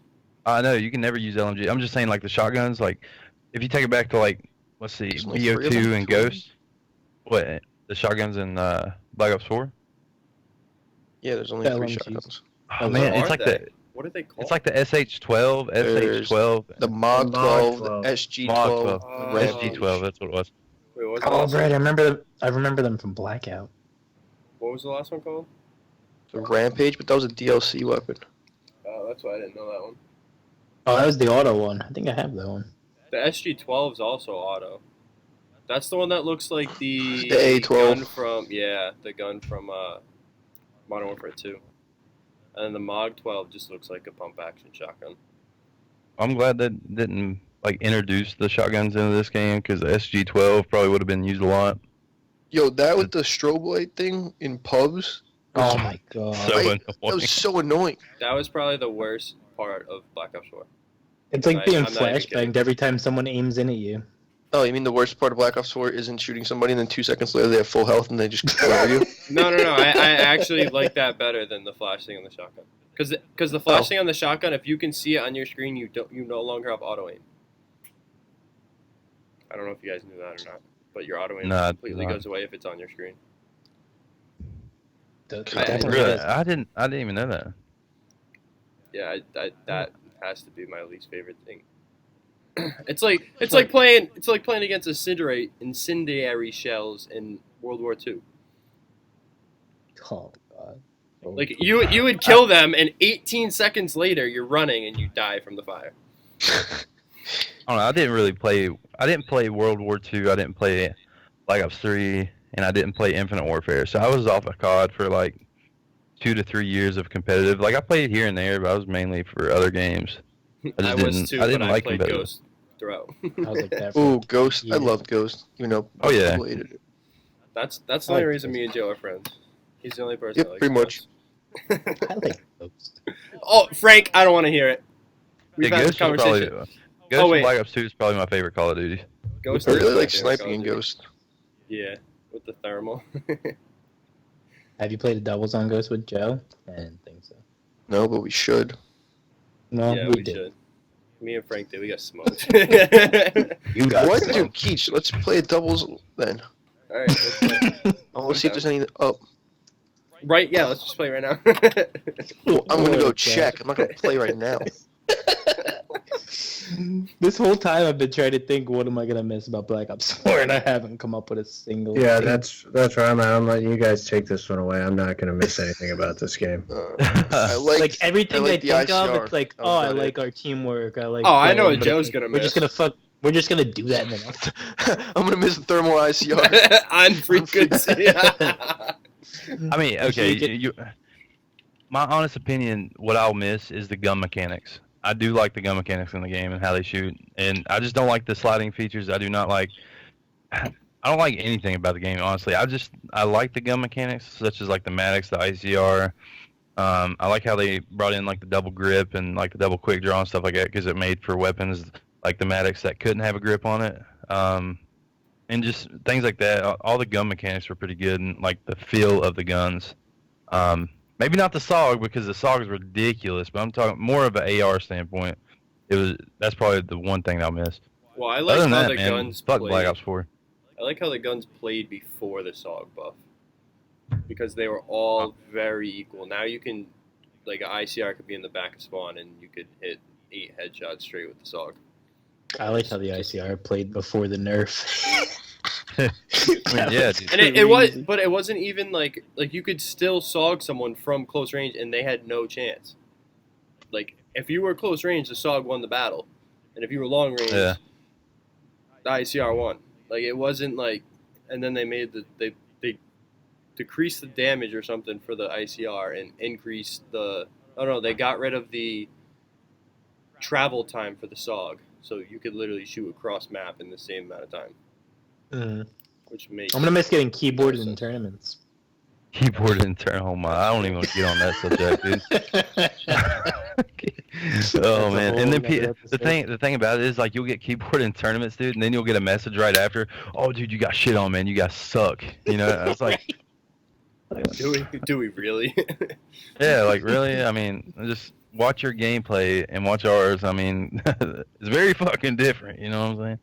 I know you can never use LMG. I'm just saying, like the shotguns. Like, if you take it back to like, let's see, There's only 3 of them, BO2 and 2 of them? Ghost. What the shotguns in Black Ops 4? Yeah, there's only 3 LMGs. shotguns. Oh What man, What it's are like they? the What are they called? it's like the SH12, There's SH12, The MOG The 12, MOG the 12. SG12, MOG 12, the Oh. Rampage. SG12. That's what it was. Wait, what was, Oh, the right, last one? I remember them from Blackout. What was the last one called? The Rampage, but that was a DLC weapon. Oh, that's why I didn't know that one. Oh, that was the auto one. I think I have that one. The SG12 is also auto. That's the one that looks like the The A12. gun from the gun from Modern Warfare 2. And then the MOG 12 just looks like a pump action shotgun. I'm glad that didn't like introduce the shotguns into this game because the SG12 probably would have been used a lot. Yo, that with the strobe light thing in pubs, Oh my god. So Right, annoying. that was so annoying. That was probably the worst part of Black Ops 4. It's like I'm being not even kidding. flashbanged every time someone aims in at you. Oh, you mean the worst part of Black Ops 4 isn't shooting somebody and then 2 seconds later they have full health and they just cover you? No. I actually like that better than the flash thing on the shotgun. Because the flash Oh. thing on the shotgun, if you can see it on your screen, you no longer have auto aim. I don't know if you guys knew that or not, but your auto aim No, I did completely not. goes away if it's on your screen. It I- definitely Really, does. I didn't even know that. Yeah, that has to be my least favorite thing. It's like playing against incendiary shells in World War II. Oh god. Like you would kill them, and 18 seconds later you're running and you die from the fire. I don't know. I didn't play World War II. I didn't play Black Ops 3, and I didn't play Infinite Warfare. So I was off of COD for like 2 to 3 years of competitive. Like I played here and there, but I was mainly for other games. I was too, didn't but like I played competitive. Ghost throughout. I was like that. For Ooh, Ghost. Yeah. I loved Ghost. You know, Oh, yeah. people hated it. That's the I only like reason Ghost. me and Joe are friends. He's the only person. Yep, that likes pretty much. Ghost. I like Ghost. Oh, Frank, I don't want to hear it. We've Yeah, had this Ghost was probably conversation. Ghost wait. and Black Ops 2 is probably my favorite Call of Duty. Ghost I is really my like favorite sniping in Call of Duty. Ghost. Yeah, with the thermal. Have you played a doubles on Ghost with Joe? I didn't think so. No, but we should. No, yeah, we we did. should. Me and Frank did. We got smoked. You got What, some. dude? Keach, let's play doubles then. All right, let's play. I want to see if there's any. Oh, Right? Yeah, let's just play right now. I'm gonna go Okay. check. I'm not gonna play right now. This whole time I've been trying to think, what am I gonna miss about Black Ops 4, and I haven't come up with a single. Yeah, thing. that's where I'm at. I'm letting you guys take this one away. I'm not gonna miss anything about this game. I like everything I, like the think of. ICR. It's like, That was oh, I about like our teamwork. I like. Oh, I know playing, what but Joe's it's gonna We're just miss. gonna We're just gonna do that in the next. I'm gonna miss the thermal ICR. On frequency. I mean, okay, You get- you, my honest opinion, what I'll miss is the gun mechanics. I do like the gun mechanics in the game and how they shoot, and I just don't like the sliding features. I do not like. I don't like anything about the game, honestly. I like the gun mechanics, such as like the Maddox, the ICR. I like how they brought in like the double grip and like the double quick draw and stuff like that because it made for weapons like the Maddox that couldn't have a grip on it. And just things like that. All the gun mechanics were pretty good, and like the feel of the guns. Maybe not the SOG because the SOG is ridiculous, but I'm talking more of an AR standpoint. That's probably the one thing I'll miss. Well, I Other like than how that, the man, guns fuck played. Black Ops 4. I like how the guns played before the SOG buff. because they were all very equal. Now you can, like, an ICR could be in the back of spawn and you could hit 8 headshots straight with the SOG. I like how the ICR played before the nerf. I mean, yeah, dude. And it was, but it wasn't even like you could still SOG someone from close range and they had no chance. Like, if you were close range, the SOG won the battle, and if you were long range, Yeah. the ICR won. Like, it wasn't like, and then they made they decreased the damage or something for the ICR and increased the. Oh no, they got rid of the travel time for the SOG, so you could literally shoot across map in the same amount of time, which makes. I'm gonna miss getting keyboarded in tournaments. Keyboard and turn. Oh my! I don't even want to get on that subject, dude. Oh man! And then the thing about it is, like, you'll get keyboard in tournaments, dude, and then you'll get a message right after. Oh, dude, you got shit on, man. You guys suck. You know, I was like, Do we really? yeah, like really. I mean, just watch your gameplay and watch ours. I mean, it's very fucking different. You know what I'm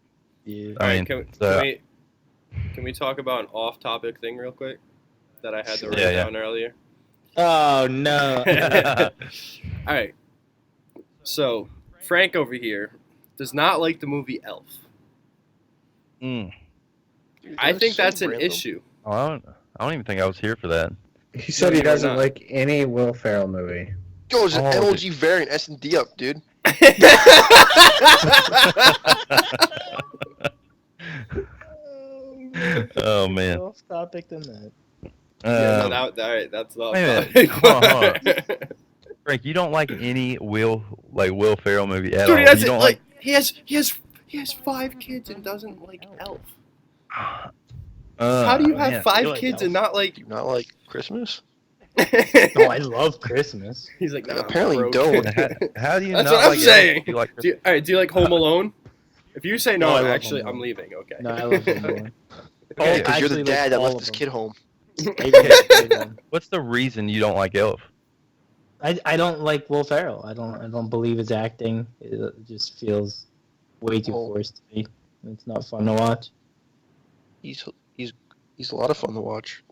saying? Yeah. I mean, Can we talk about an off-topic thing real quick that I had to write Yeah. down earlier? Oh no. All right. So Frank over here does not like the movie Elf. Mm. I think that's an issue. Oh, I don't even think I was here for that. He said he you're doesn't not. like any Will Ferrell movie. Yo, there's an Oh, MLG variant S&D up, dude. Oh man. Off topic than that. Yeah, no, all right, that's not. Wait a minute. Hold on. Frank, you don't like any Will Ferrell movie at all. Dude, You don't he has 5 kids and doesn't like Elf. How do you have man. 5 You like kids Elf? and not like? Do you not like Christmas? Oh, I love Christmas. He's like, nah, Apparently you broke. don't. How do you That's not what I'm like saying. Elf? You like Do you like Home Alone? If you say no, No, I love actually, Home I'm Alone. leaving. Okay. No, I love Home Alone. Yeah, I because you're the actually dad like that all left of his them. kid home. I like them. What's the reason you don't like Elf? I don't like Will Ferrell. I don't believe his acting. It just feels way too Oh. forced to me. It's not fun to watch. He's a lot of fun to watch.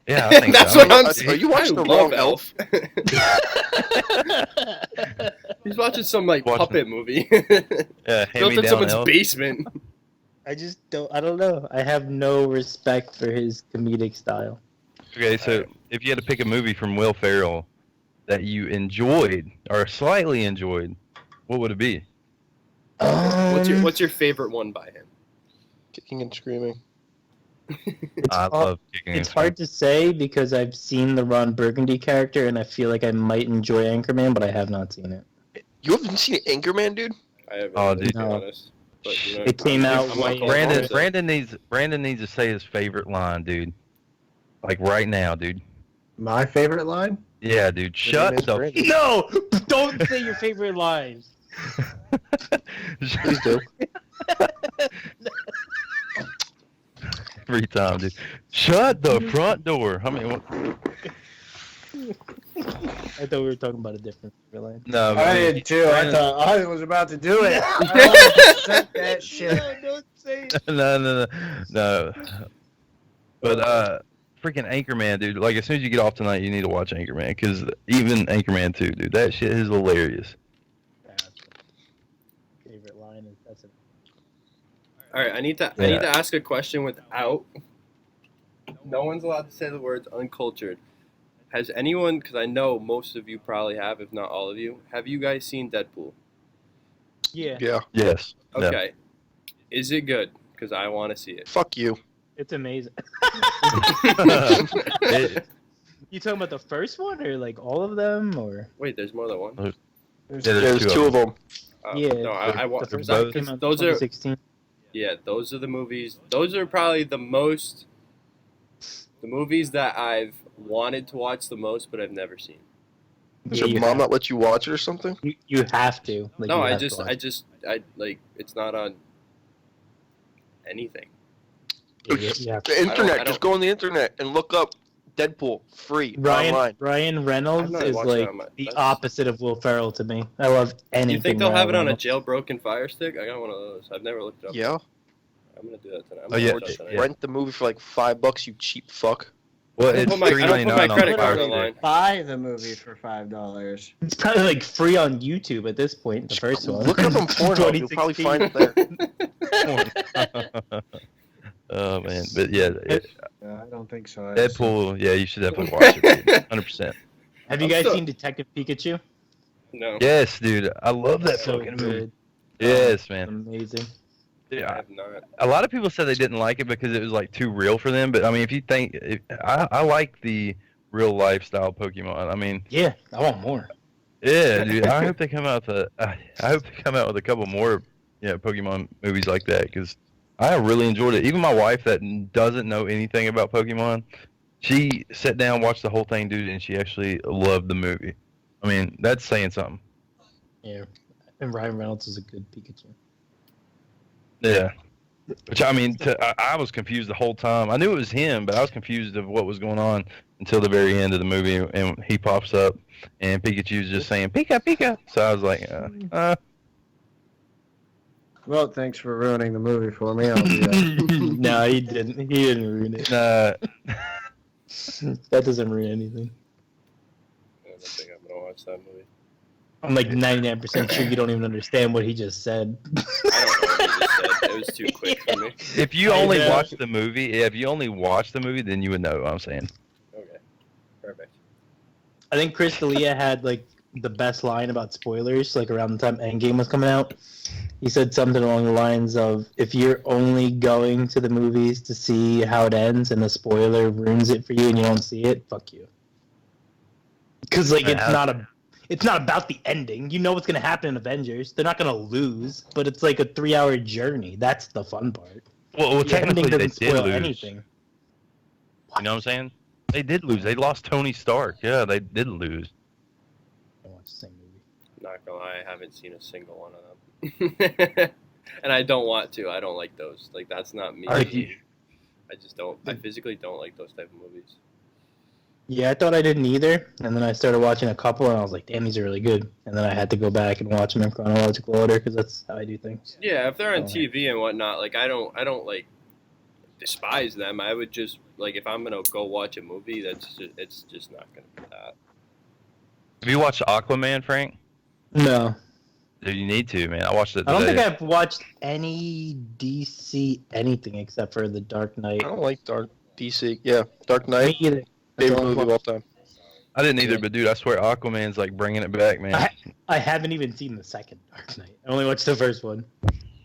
Yeah, I think That's so. what I'm Are saying. you watching I the love wrong Elf? He's watching some like Watching- puppet movie Yeah, built in hand-me-down someone's Elf. basement. I just don't. I don't know. I have no respect for his comedic style. Okay, so if you had to pick a movie from Will Ferrell that you enjoyed or slightly enjoyed, what would it be? What's your favorite one by him? Kicking and screaming. It's I hard, love kicking. it's hard to say because I've seen the Ron Burgundy character and I feel like I might enjoy Anchorman, but I have not seen it. You haven't seen Anchorman, dude? I haven't, Oh, to dude. be No. honest. But, you know, It came out I'm not way- calling it. Brandon needs to say his favorite line, dude. Like right now, dude. My favorite line? Yeah, dude. Shut name's the. Brandon. No! Don't say your favorite lines. Please do. Every time, dude. Shut the front door. I mean, what? I thought we were talking about a different favorite line. No, I man, did too. I Brandon- thought I was about to do it. I said that shit. No, don't say it. no. But freaking Anchorman, dude. Like as soon as you get off tonight, you need to watch Anchorman because even Anchorman 2, dude. That shit is hilarious. Favorite line is that's it. All right, I need to ask a question without. No one's allowed to say the words uncultured. Has anyone? Because I know most of you probably have, if not all of you. Have you guys seen Deadpool? Yeah, Yeah. Yes. No. Okay. Is it good? Because I want to see it. Fuck you. it's amazing. It- You talking about the first one or like all of them or? Wait, there's more than one. Yeah, There's two of them. Yeah, No, I want. the first those- one came out in those are 2016. Yeah, those are the movies. Those are probably the movies that I've wanted to watch the most, but I've never seen. Does Yeah, your you mom have- not let you watch it or something? You have to. Like, No, you I have to watch it. like, it's not on anything. Yeah, you have to. The internet. I Just don't- go on the internet and look up Deadpool free Ryan online. Ryan Reynolds I'm not is watching it like on my- the that's- opposite of Will Ferrell to me. I love anything. Do you think they'll have it Ryan on a Reynolds. jailbroken Fire Stick? I got one of those. I've never looked it up. Yeah. I'm gonna do that tonight. I'm Oh, gonna yeah, watch that tonight. yeah. Rent the movie for like $5, you cheap fuck. Well, I don't it's put my $3.99 on credit the card Fire on the Stick. line. Buy the movie for $5. It's probably like free on YouTube at this point. The first one. Look it up on Pornhub. You'll probably find it there. Oh man, but yeah, I don't think so. Deadpool. Yeah, you should definitely watch it. 100%. Have you I'm guys so- seen Detective Pikachu? No, Yes, dude, I love that So fucking movie. good. Yes, man. Amazing. Dude, I have not. a lot of people said they didn't like it because it was like too real for them. But I mean, if you think, I like the real lifestyle Pokemon. I mean, Yeah, I want more. yeah, dude. I hope they come out with I hope they come out with a couple more, Pokemon movies like that because I really enjoyed it. Even my wife that doesn't know anything about Pokemon, she sat down, watched the whole thing, dude, and she actually loved the movie. I mean, that's saying something. Yeah, and Ryan Reynolds is a good Pikachu. Yeah. Which I mean, I was confused the whole time. I knew it was him, but I was confused of what was going on until the very end of the movie, and he pops up, and Pikachu's just saying "Pika, Pika." So I was like, Well, thanks for ruining the movie for me. I'll do that. No, he didn't. He didn't ruin it. Nah. That doesn't ruin anything. I don't think I'm gonna watch that movie. I'm like 99% sure you don't even understand what he just said. I don't know what you just said. It was too quick for me. If you I only know. watch the movie, then you would know what I'm saying. Okay, perfect. I think Chris D'Elia had like the best line about spoilers, like around the time Endgame was coming out. He said something along the lines of, "If you're only going to the movies to see how it ends, and the spoiler ruins it for you, and you don't see it, fuck you." Because like it's not about the ending. You know what's gonna happen in Avengers. They're not gonna lose, but it's like a 3-hour journey. That's the fun part. Well, The ending technically they doesn't did spoil lose. anything. You know what I'm saying? They did lose. They lost Tony Stark. Yeah, they did lose. I watched the same movie. Not gonna lie, I haven't seen a single one of them. And I don't want to. I don't like those. Like that's not me. Are you- I just don't. I physically don't like those type of movies. Yeah, I thought I didn't either, and then I started watching a couple, and I was like, "Damn, these are really good." And then I had to go back and watch them in chronological order because that's how I do things. Yeah, if they're on Oh. TV and whatnot, like I don't like despise them. I would just like if I'm gonna go watch a movie, it's just not gonna be that. Have you watched Aquaman, Frank? No, Dude, you need to, man. I watched it I today. don't think I've watched any DC anything except for The Dark Knight. I don't like Dark DC. Yeah, Dark Me Knight. either. That's Favorite all I've movie of watched. all time. I didn't either, but dude, I swear Aquaman's like bringing it back, man. I haven't even seen the second Dark Knight. I only watched the first one.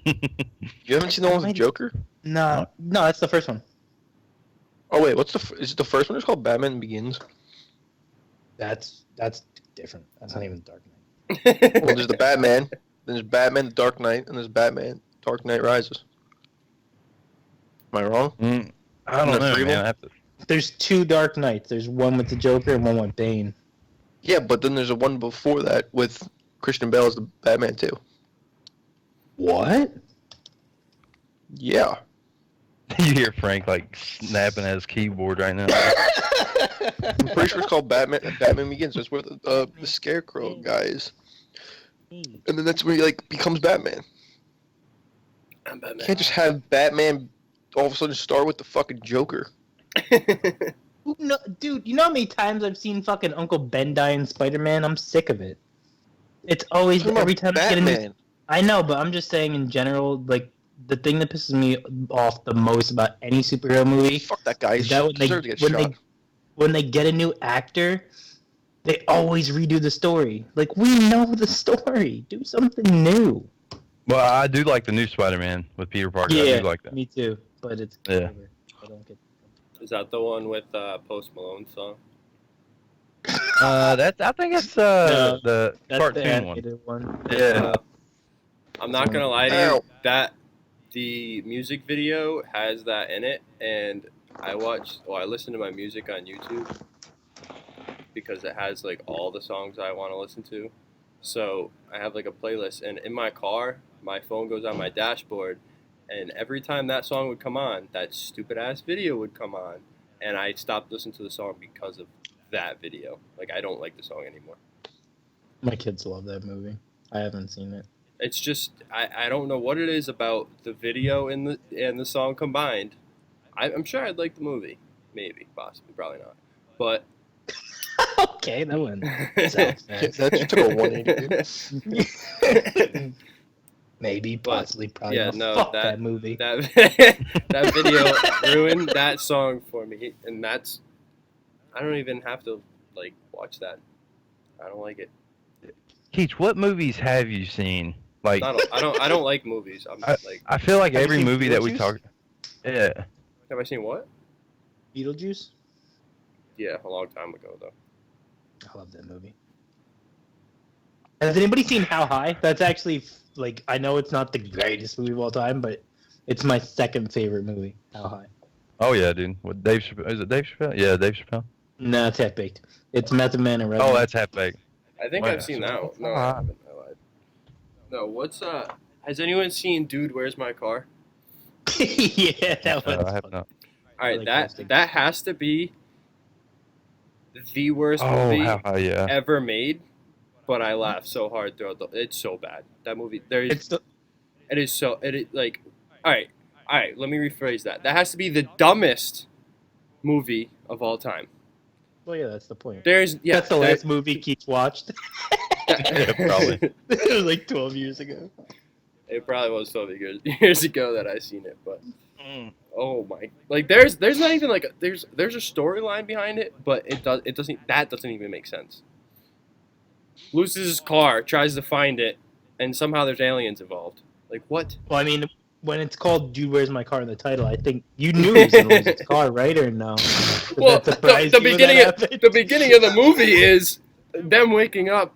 You haven't seen the one with Joker? No, that's the first one. Oh wait, is it the first one? It's called Batman Begins. That's different. That's not even Dark Knight. Well, there's the Batman, then there's Batman the Dark Knight, and there's Batman Dark Knight Rises. Am I wrong? I don't The know, three man. one? I have to, There's two Dark Knights. There's one with the Joker and one with Bane. Yeah, but then there's a one before that with Christian Bale as the Batman too. What? Yeah. you hear Frank like snapping at his keyboard right now. I'm pretty sure it's called Batman Begins. That's where the Scarecrow guy is. And then that's when he like becomes Batman. I'm Batman. You can't just have Batman all of a sudden start with the fucking Joker. No, dude, you know how many times I've seen fucking Uncle Ben die in Spider-Man? I'm sick of it. It's always Talking about every time I get a new. Batman. I know, but I'm just saying in general, like the thing that pisses me off the most about any superhero movie Fuck that guy. He is that when deserves to get when shot. when they get a new actor, they always redo the story. Like we know the story. Do something new. Well, I do like the new Spider-Man with Peter Parker. I do like that. Me too. But it's Yeah. whatever. I don't get. Is that the one with Post Malone song? I think it's No, the That's cartoon the one. animated one. Yeah. I'm not gonna lie to you. Ow. That the music video has that in it, and I listen to my music on YouTube because it has like all the songs I want to listen to. So I have like a playlist, and in my car, my phone goes on my dashboard, and every time that song would come on, that stupid ass video would come on, and I stopped listening to the song because of that video. Like I don't like the song anymore. My kids love that movie. I haven't seen it. It's just I don't know what it is about the video and the song combined. I'm sure I'd like the movie. maybe, possibly, probably not. But Okay, that one sounds fast. That just took a 180, dude. Maybe, possibly, probably. yeah, not. no, Fuck that- that movie. that that video ruined that song for me, and that's I don't even have to like watch that. I don't like it. Keach, what movies have you seen? Like, I don't like movies. I'm like, I feel like Have you every seen movie that we Beetlejuice? talk. Yeah. have I seen what? Beetlejuice? Yeah, a long time ago though. I love that movie. Has anybody seen How High? That's actually, like, I know it's not the greatest movie of all time, but it's my second favorite movie, How High. Oh yeah, dude. What Dave Chappelle? Is it Dave Chappelle? Yeah, Dave Chappelle. No, it's Half-Baked. It's Method Man and Red Oh, Man. that's half baked. I think Wait, I've seen that one. No, uh, I haven't. I lied. No, what's has anyone seen Dude, Where's My Car? Yeah, that one. I have not. All right, Really that casting. that has to be the worst Oh, movie how high? Yeah. ever made. But I laughed so hard throughout it's so bad. That movie it is like all right. Let me rephrase that. That has to be the dumbest movie of all time. Well, yeah, that's the point. That's That's the last movie Keith watched. Yeah, probably. It was like 12 years ago. It probably was 12 years ago that I seen it, but oh my! Like there's not even like there's a storyline behind it, but it doesn't even make sense. Loses his car, tries to find it, and somehow there's aliens involved. Like what? Well, I mean, when it's called "Dude, Where's My Car" in the title, I think you knew he was gonna lose his car, right, or no? Did Well, that surprise the you when beginning that of, happened? the beginning of the movie is them waking up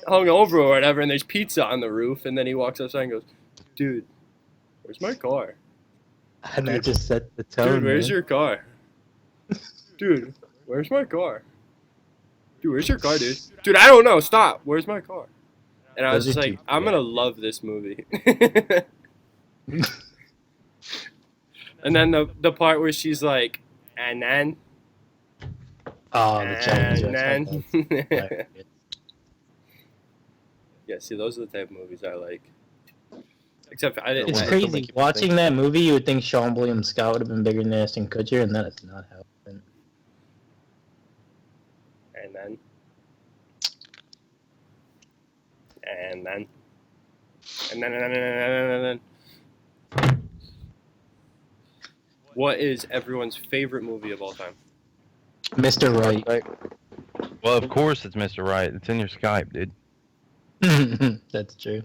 hungover or whatever, and there's pizza on the roof, and then he walks outside and goes, "Dude, where's my car? And that just set the tone. Dude, where's man. your car? Dude, where's my car? Dude, where's your car, dude? Dude, I don't know. Stop. Where's my car?" And I was Those just are like, two- I'm gonna love this movie. And then the part where she's like, and then, Oh, the Chinese and restaurant. then. That's- Yeah, see, those are the type of movies I like. Except I didn't. It's I- crazy. make you Watching that movie, you would think Sean William Scott would have been bigger than Ashton Kutcher, and that is not how it went. And then. And then. And then. What is everyone's favorite movie of all time? Mr. Right. Well, of course it's Mr. Right. It's in your Skype, dude. That's true.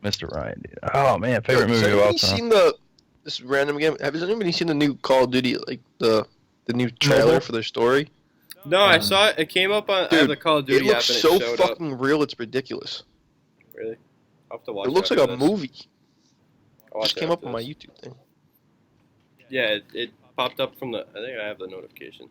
Mr. Right, dude. Oh man, favorite Has movie of all anybody time. seen this random game? Has anybody seen the new Call of Duty, like the new trailer Mobile? for their story? No, I saw it. It came up on Dude, the Call of It Duty app looks and it so showed up. fucking real. It's ridiculous. Really? I'll have to watch It looks like after a this. movie. I'll watch Just it came up after on my this. YouTube thing. Yeah, it popped up from the. I think I have the notification.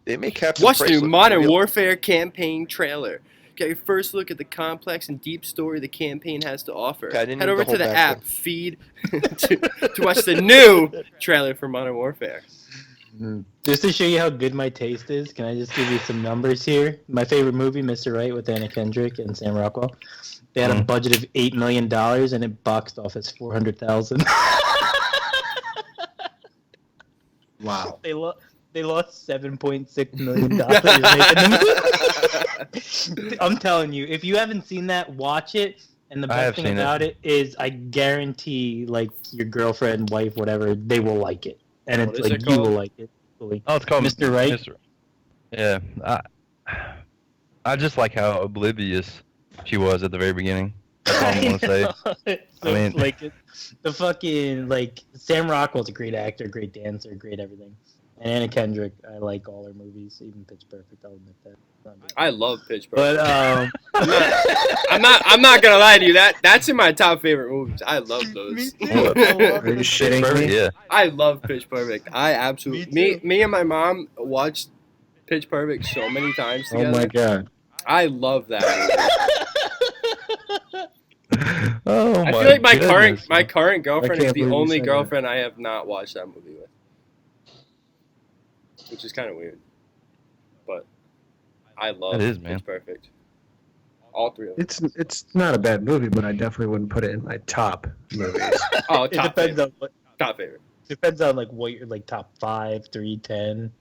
They make Captain Watch Price the new look Modern real. Warfare campaign trailer. Get your first look at the complex and deep story the campaign has to offer. Okay, I didn't Head need over the to whole the back app feed to watch the new trailer for Modern Warfare. Just to show you how good my taste is, can I just give you some numbers here? My favorite movie, Mr. Right, with Anna Kendrick and Sam Rockwell. They had a budget of $8 million and it boxed office 400,000. Wow. They lost $7.6 million making the movie. I'm telling you, if you haven't seen that, watch it. And the I best have thing seen it. about it is, I guarantee, like, your girlfriend, wife, whatever, they will like it. And What it's is like, it you called? will like it. Fully. Oh, it's called Mr. Right? Mr. Yeah, I just like how oblivious she was at the very beginning. That's all I want to say. So, I mean- like, the fucking, like, Sam Rockwell's a great actor, great dancer, great everything. And Anna Kendrick, I like all her movies, even Pitch Perfect, I'll admit that. It's not good. I love Pitch Perfect. But, I'm not gonna lie to you. That's in my top favorite movies. I love those. Me too. What? I love Are you it. shitting Perfect, me? yeah. I love Pitch Perfect. I absolutely Me too. me and my mom watched Pitch Perfect so many times Oh together. my god. I love that movie. Oh I my feel like my goodness, current girlfriend is can't the believe you only said that. girlfriend I have not watched that movie with, which is kind of weird. But I love It is, man. Pitch Perfect. All three of them. It's not a bad movie, but I definitely wouldn't put it in my top movies. Oh, It top depends favorite. on what. Top favorite. Depends on like what you're like top 5, 3, 10.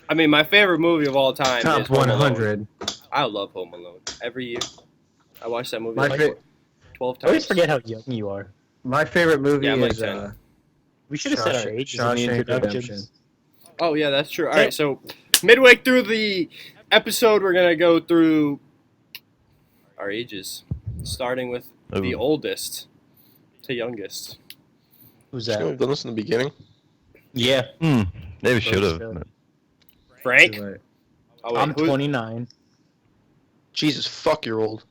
I mean, my favorite movie of all time Top is Home Alone. 100. I love Home Alone. Every year, I watch that movie My like fa- 12 I times. always forget how young you are. My favorite movie Yeah, I'm like is 10. We should have said our ages in the Shawshank introductions. Redemption. Oh yeah, that's true. All right, so midway through the episode, we're gonna go through our ages, starting with the Ooh. oldest to youngest. Who's Shouldn't we that? have done this in the beginning? Yeah, Maybe should have. Sure. Frank. Too late. Oh, wait, I'm who- 29. Jesus, fuck, you're old.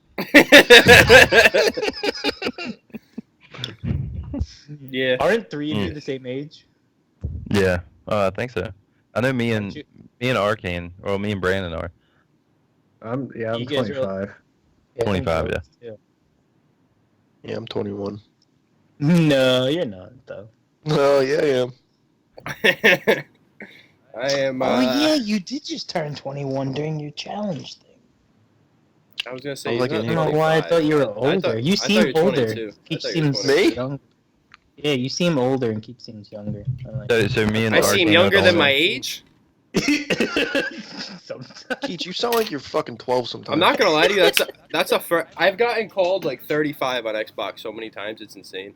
Yeah. Aren't 3 of you Mm. the same age? Yeah, I think so. I know me and Aren't you- Arcane, or me and Brandon are. I'm You guys are- 25. Yeah, 25, I think so. Yeah, I'm 21. No, you're not though. Oh, yeah, I am. I am. Oh yeah, you did just turn 21 during your challenge thing. I was gonna say. I'm he's like not an I don't know why I 25. thought you were I older. thought- You I thought seem you were older. 22. I Keep thought you were seems 22. Me? young. Yeah, you seem older and keep seems younger. I like So me and I Arcane seem are younger the than only- my age. Sometimes. Keith, you sound like you're fucking 12 sometimes. I'm not gonna lie to you. That's a I've gotten called like 35 on Xbox so many times. It's insane.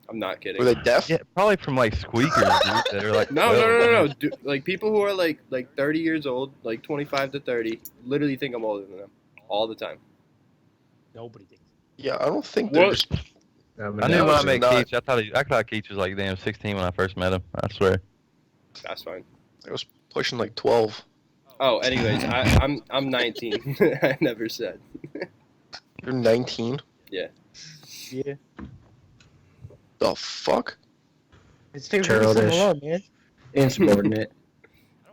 I'm not kidding. Were they deaf? Yeah, probably from like squeakers, dude, that are like. No, 12. Like people who are like 30 years old, like 25 to 30, literally think I'm older than them all the time. Nobody thinks. Yeah, I don't think What? they're just... I knew No, when I it's met not. Keith, I thought Keith was like damn 16 when I first met him. I swear. That's fine. I was pushing like 12. Oh, anyways, I'm 19. I never said. You're 19? Yeah. The fuck? It's favorite Childish. alone, man. Insubordinate.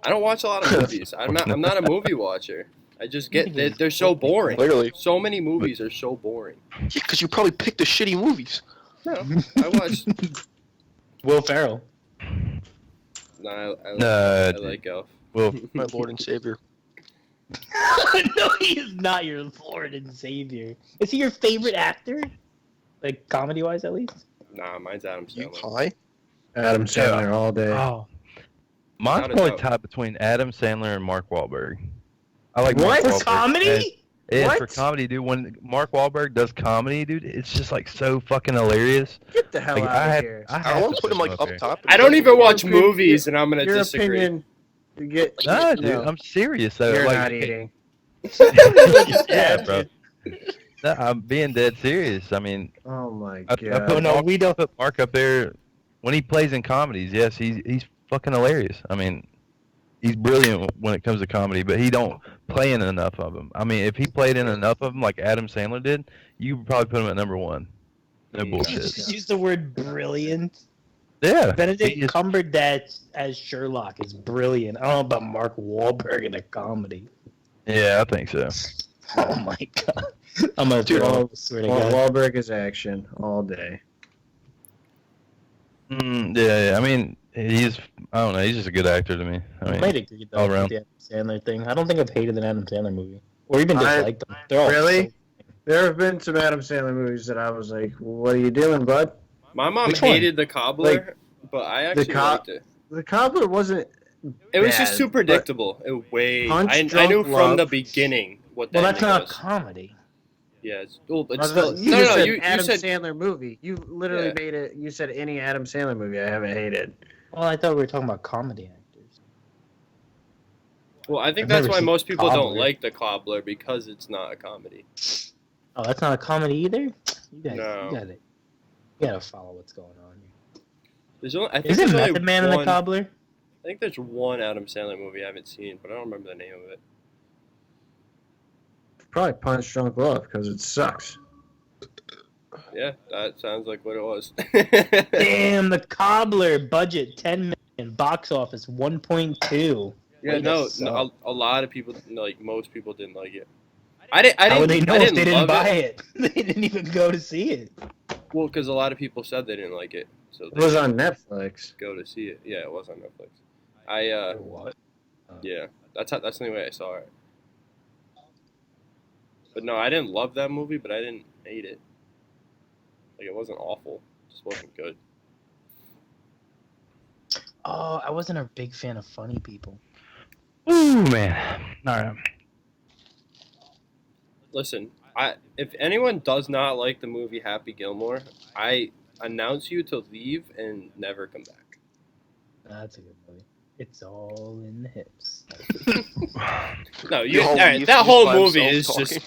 I don't watch a lot of movies. I'm not a movie watcher. I just get they're so boring. Literally. So many movies are so boring. Yeah, because you probably picked the shitty movies. No, I watched. Will Ferrell. No, I No, like Elf. well, My lord and savior. No, he is not your Lord and Savior. Is he your favorite actor? Like comedy wise, at least. Nah, mine's Adam You Sandler. high? Adam Sandler all day. oh, mine's Not a probably doubt. tied between Adam Sandler and Mark Wahlberg. I like What? Mark For Wahlberg. comedy? Yeah, What? for comedy, dude. When Mark Wahlberg does comedy, dude, it's just like so fucking hilarious. Get the hell Like, out of had, here. I, I had want to to put him like him up there. top. I don't even watch Your opinion- movies, and I'm gonna Your disagree. opinion. You get. No, dude, No. I'm serious though. You're like, not eating. yeah, bro. No, I'm being dead serious. I mean, Oh my I god. put no, Mark, we don't. put Mark up there when he plays in comedies. Yes, he's fucking hilarious. I mean, he's brilliant when it comes to comedy, but he don't play in enough of them. I mean, if he played in enough of them like Adam Sandler did, you would probably put him at number one. No Yeah. You bullshit. just use the word brilliant. Yeah. Benedict he is- Cumberbatch as Sherlock is brilliant. I don't know about Mark Wahlberg in a comedy. Yeah, I think so. Oh my god. I'm gonna Dude, throw up, swear to God. Wahlberg is action all day. Yeah. I mean, I don't know. He's just a good actor to me. I I mean, might agree though all with around. the Adam Sandler thing. I don't think I've hated an Adam Sandler movie. Or even I- disliked them. They're all Really? so- There have been some Adam Sandler movies that I was like, "What are you doing, bud?" My mom Which one? hated The Cobbler, but I actually liked it. The Cobbler wasn't. It was just bad, too but- predictable. Punch I Drunk knew from the Love. beginning what that Well, that's not a was. comedy. Yeah, it's, well, I it's was still, about- you no, just no, said you Adam said Sandler movie. You literally Yeah. made it. You said any Adam Sandler movie I haven't hated. Well, I thought we were talking about comedy actors. Well, I think I've that's never why seen most people don't Cobbler. like The Cobbler because it's not a comedy. Oh, that's not a comedy either? You guys, No. you gotta follow what's going on here. There's only, I think Isn't there's only Method Man in one, the Cobbler? I think there's one Adam Sandler movie I haven't seen, but I don't remember the name of it. Probably Punch Drunk Love because it sucks. Yeah, that sounds like what it was. Damn, the Cobbler budget 10 million, box office 1.2. Yeah, Way to no, suck. a lot of people, like most people, didn't like it. I didn't. How would they know I if didn't they didn't love buy it. it? They didn't even go to see it. Well, because a lot of people said they didn't like it, so It they was on Netflix. go to see it. Yeah, it was on Netflix. I What? yeah, that's the only way I saw it. But no, I didn't love that movie, but I didn't hate it. Like it wasn't awful, it just wasn't good. Oh, I wasn't a big fan of funny people. Ooh man. All right. Listen, if anyone does not like the movie Happy Gilmore, I announce you to leave and never come back. That's a good movie. It's all in the hips. No, Yo, all right, he's that whole by movie himself is talking.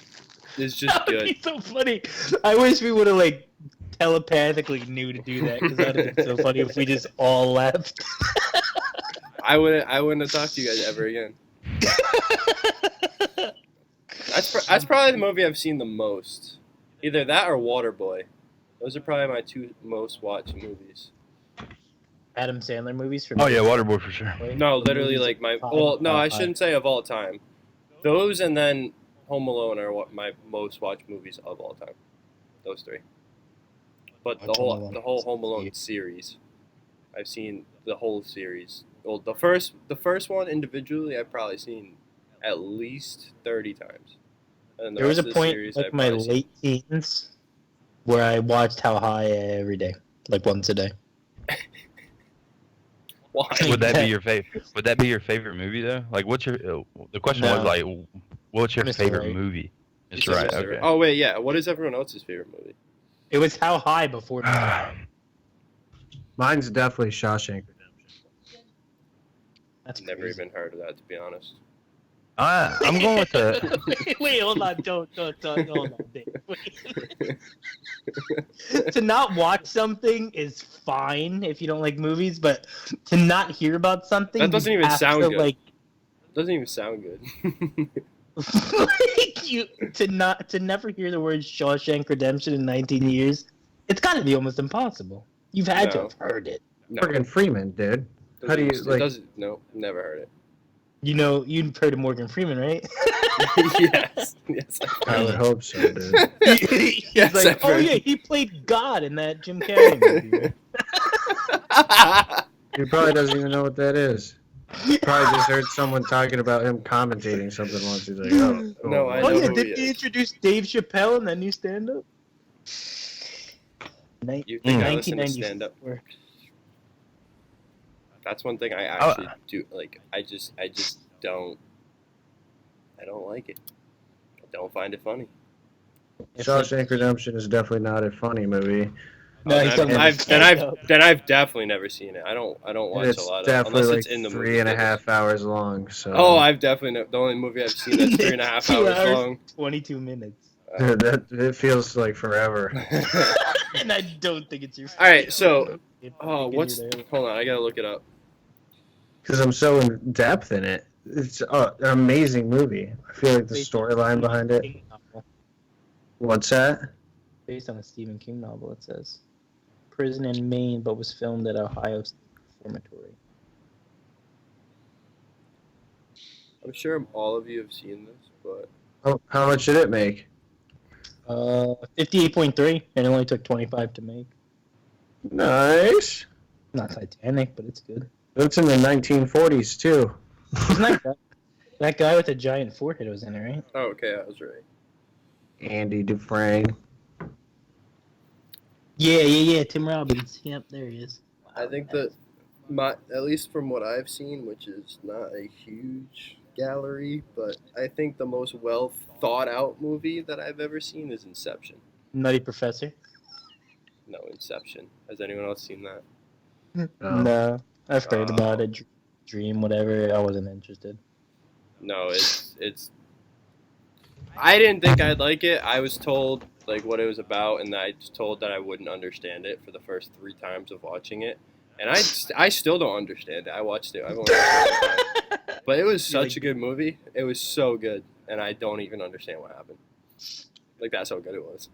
just That would good. be so funny. I wish we would have like telepathically knew to do that because that would have been so funny if we just all left. I wouldn't have talked to you guys ever again. That's probably the movie I've seen the most. Either that or Waterboy. Those are probably my two most watched movies. Adam Sandler movies from. Oh yeah, Waterboy for sure. No, literally like my. Well, no, I shouldn't say of all time. Those and then Home Alone are what my most watched movies of all time. Those three. But the Watch Home whole Alone. Home Alone series, I've seen the whole series. Well, the first one individually, I've probably seen at least 30 times. And the There was rest a of the point series, like I've my probably seen- late teens where I watched How High every day, like once a day. Why? Would that be your favorite? Would that be your favorite movie though? Like, what's your? The question No. was like, what's your Mr. favorite Right. movie? You Mr. said Right. Mr. Okay. Oh wait, yeah. What is everyone else's favorite movie? It was How High before. Mine's definitely Shawshank Redemption. That's Never crazy. even heard of that, to be honest. I'm going with the. wait, hold on, don't, hold on, Dave. Wait. To not watch something is fine if you don't like movies, but to not hear about something That doesn't you even have sound to, good. Like, Doesn't even sound good. like you to never hear the word Shawshank Redemption in 19 years, it's got to be almost impossible. You've had to No. have heard it. No. Morgan Freeman, dude. Doesn't How do you, even- like- It doesn't. No, never heard it. You know, you've heard of Morgan Freeman, right? yes. Yes. I would hope so, dude. He's Yes, like, I've oh heard. yeah, he played God in that Jim Carrey movie. Right? He probably doesn't even know what that is. Probably just heard someone talking about him commentating something once. He's like, oh, cool. No, I Oh know yeah, who did he they is. introduce Dave Chappelle in that new stand-up? You think I listen to 1994. stand-up? That's one thing I actually do. Like, I just don't. I don't like it. I don't find it funny. Shawshank Redemption is definitely not a funny movie. No, he's talking about stand-up. Then I've definitely never seen it. I don't watch It's a lot of definitely unless like it's in the movie 3.5 theaters. hours long. So Oh, I've definitely the only movie I've seen that's 3.5 It's 2 hours long. 22 minutes. Dude, that it feels like forever. And I don't think it's your. All right, so Oh, what's? Hold on, I gotta look it up. Because I'm so in depth in it. It's an amazing movie. I feel like the storyline behind it. What's that? Based on a Stephen King novel, it says. Prison in Maine, but was filmed at Ohio State Reformatory. I'm sure all of you have seen this, but How much did it make? 58.3, and it only took 25 to make. Nice. Not Titanic, but it's good. It's in the 1940s too. Isn't that guy with the giant forehead was in it, right? oh, okay, I was right. Andy Dufresne. Yeah. Tim Robbins. Yep, there he is. I think that at least from what I've seen, which is not a huge gallery, but I think the most well thought out movie that I've ever seen is Inception. Nutty Professor. No, Inception. Has anyone else seen that? No, I've heard Oh. about it. Dream, whatever. I wasn't interested. No, it's. I didn't think I'd like it. I was told like what it was about, and I was told that I wouldn't understand it for the first 3 times of watching it, and I still don't understand it. I watched it. I've only watched it one time. But it was such a good movie. It was so good, and I don't even understand what happened. Like that's how good it was.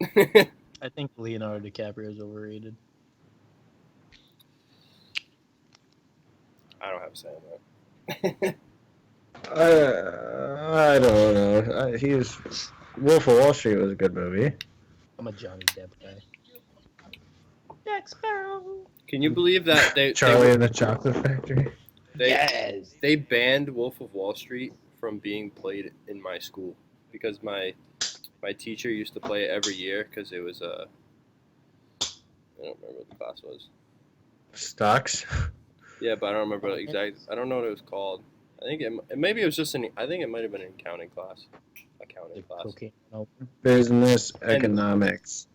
I think Leonardo DiCaprio is overrated. I don't have a say on that. I don't know. He was Wolf of Wall Street was a good movie. I'm a Johnny Depp guy. Jack Sparrow. Can you believe that Charlie and the Chocolate Factory. Yes. they banned Wolf of Wall Street from being played in my school because my teacher used to play it every year because it was I don't remember what the class was. Stocks. Yeah, but I don't remember exact. I don't know what it was called. I think maybe it was just an. I think it might have been an accounting class. Accounting class. Cocaine. No. Business economics.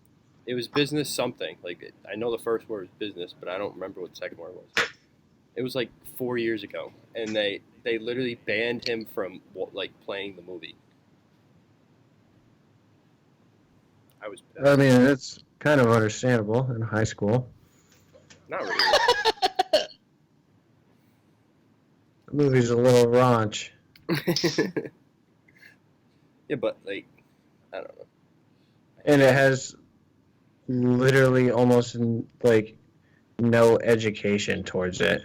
It was business something. Like I know the first word was business, but I don't remember what the second word was. It was like 4 years ago, and they literally banned him from like playing the movie. I was pissed. I mean, it's kind of understandable in high school. Not really. The movie's a little raunch. Yeah, but like, I don't know. And it has literally almost like no education towards it.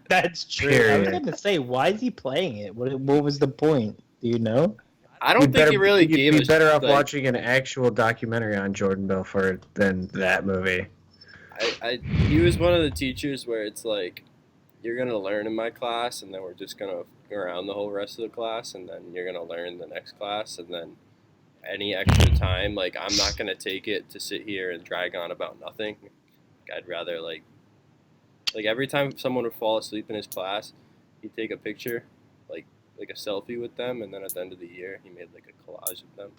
That's true. I was Period. gonna say, why is he playing it? What was the point? Do you know? I don't think he really you'd gave be us. better off like, watching an actual documentary on Jordan Belfort than that movie. He was one of the teachers where it's like, you're gonna learn in my class, and then we're just gonna go around the whole rest of the class, and then you're gonna learn the next class, and then any extra time, like I'm not gonna take it to sit here and drag on about nothing. I'd rather like every time someone would fall asleep in his class, he'd take a picture, like a selfie with them, and then at the end of the year, he made like a collage of them.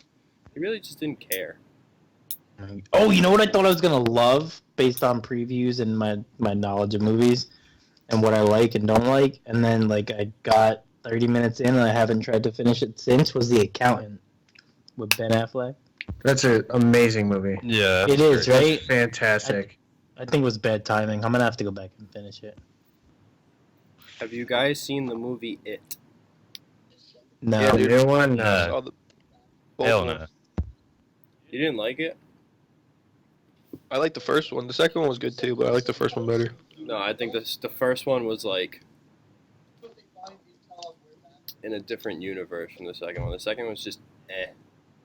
He really just didn't care. Oh, you know what I thought I was gonna love based on previews and my knowledge of movies and what I like and don't like, and then like I got 30 minutes in and I haven't tried to finish it since, was The Accountant with Ben Affleck. That's an amazing movie. Yeah. It is, right? It's fantastic. I think it was bad timing. I'm gonna have to go back and finish it. Have you guys seen the movie It? No, Yeah, The dude. new one? No. All the- both Hell of them. no. You didn't like it? I like the first one. The second one was good too, but I like the first one better. No, I think the first one was like in a different universe from the second one. The second one was just eh.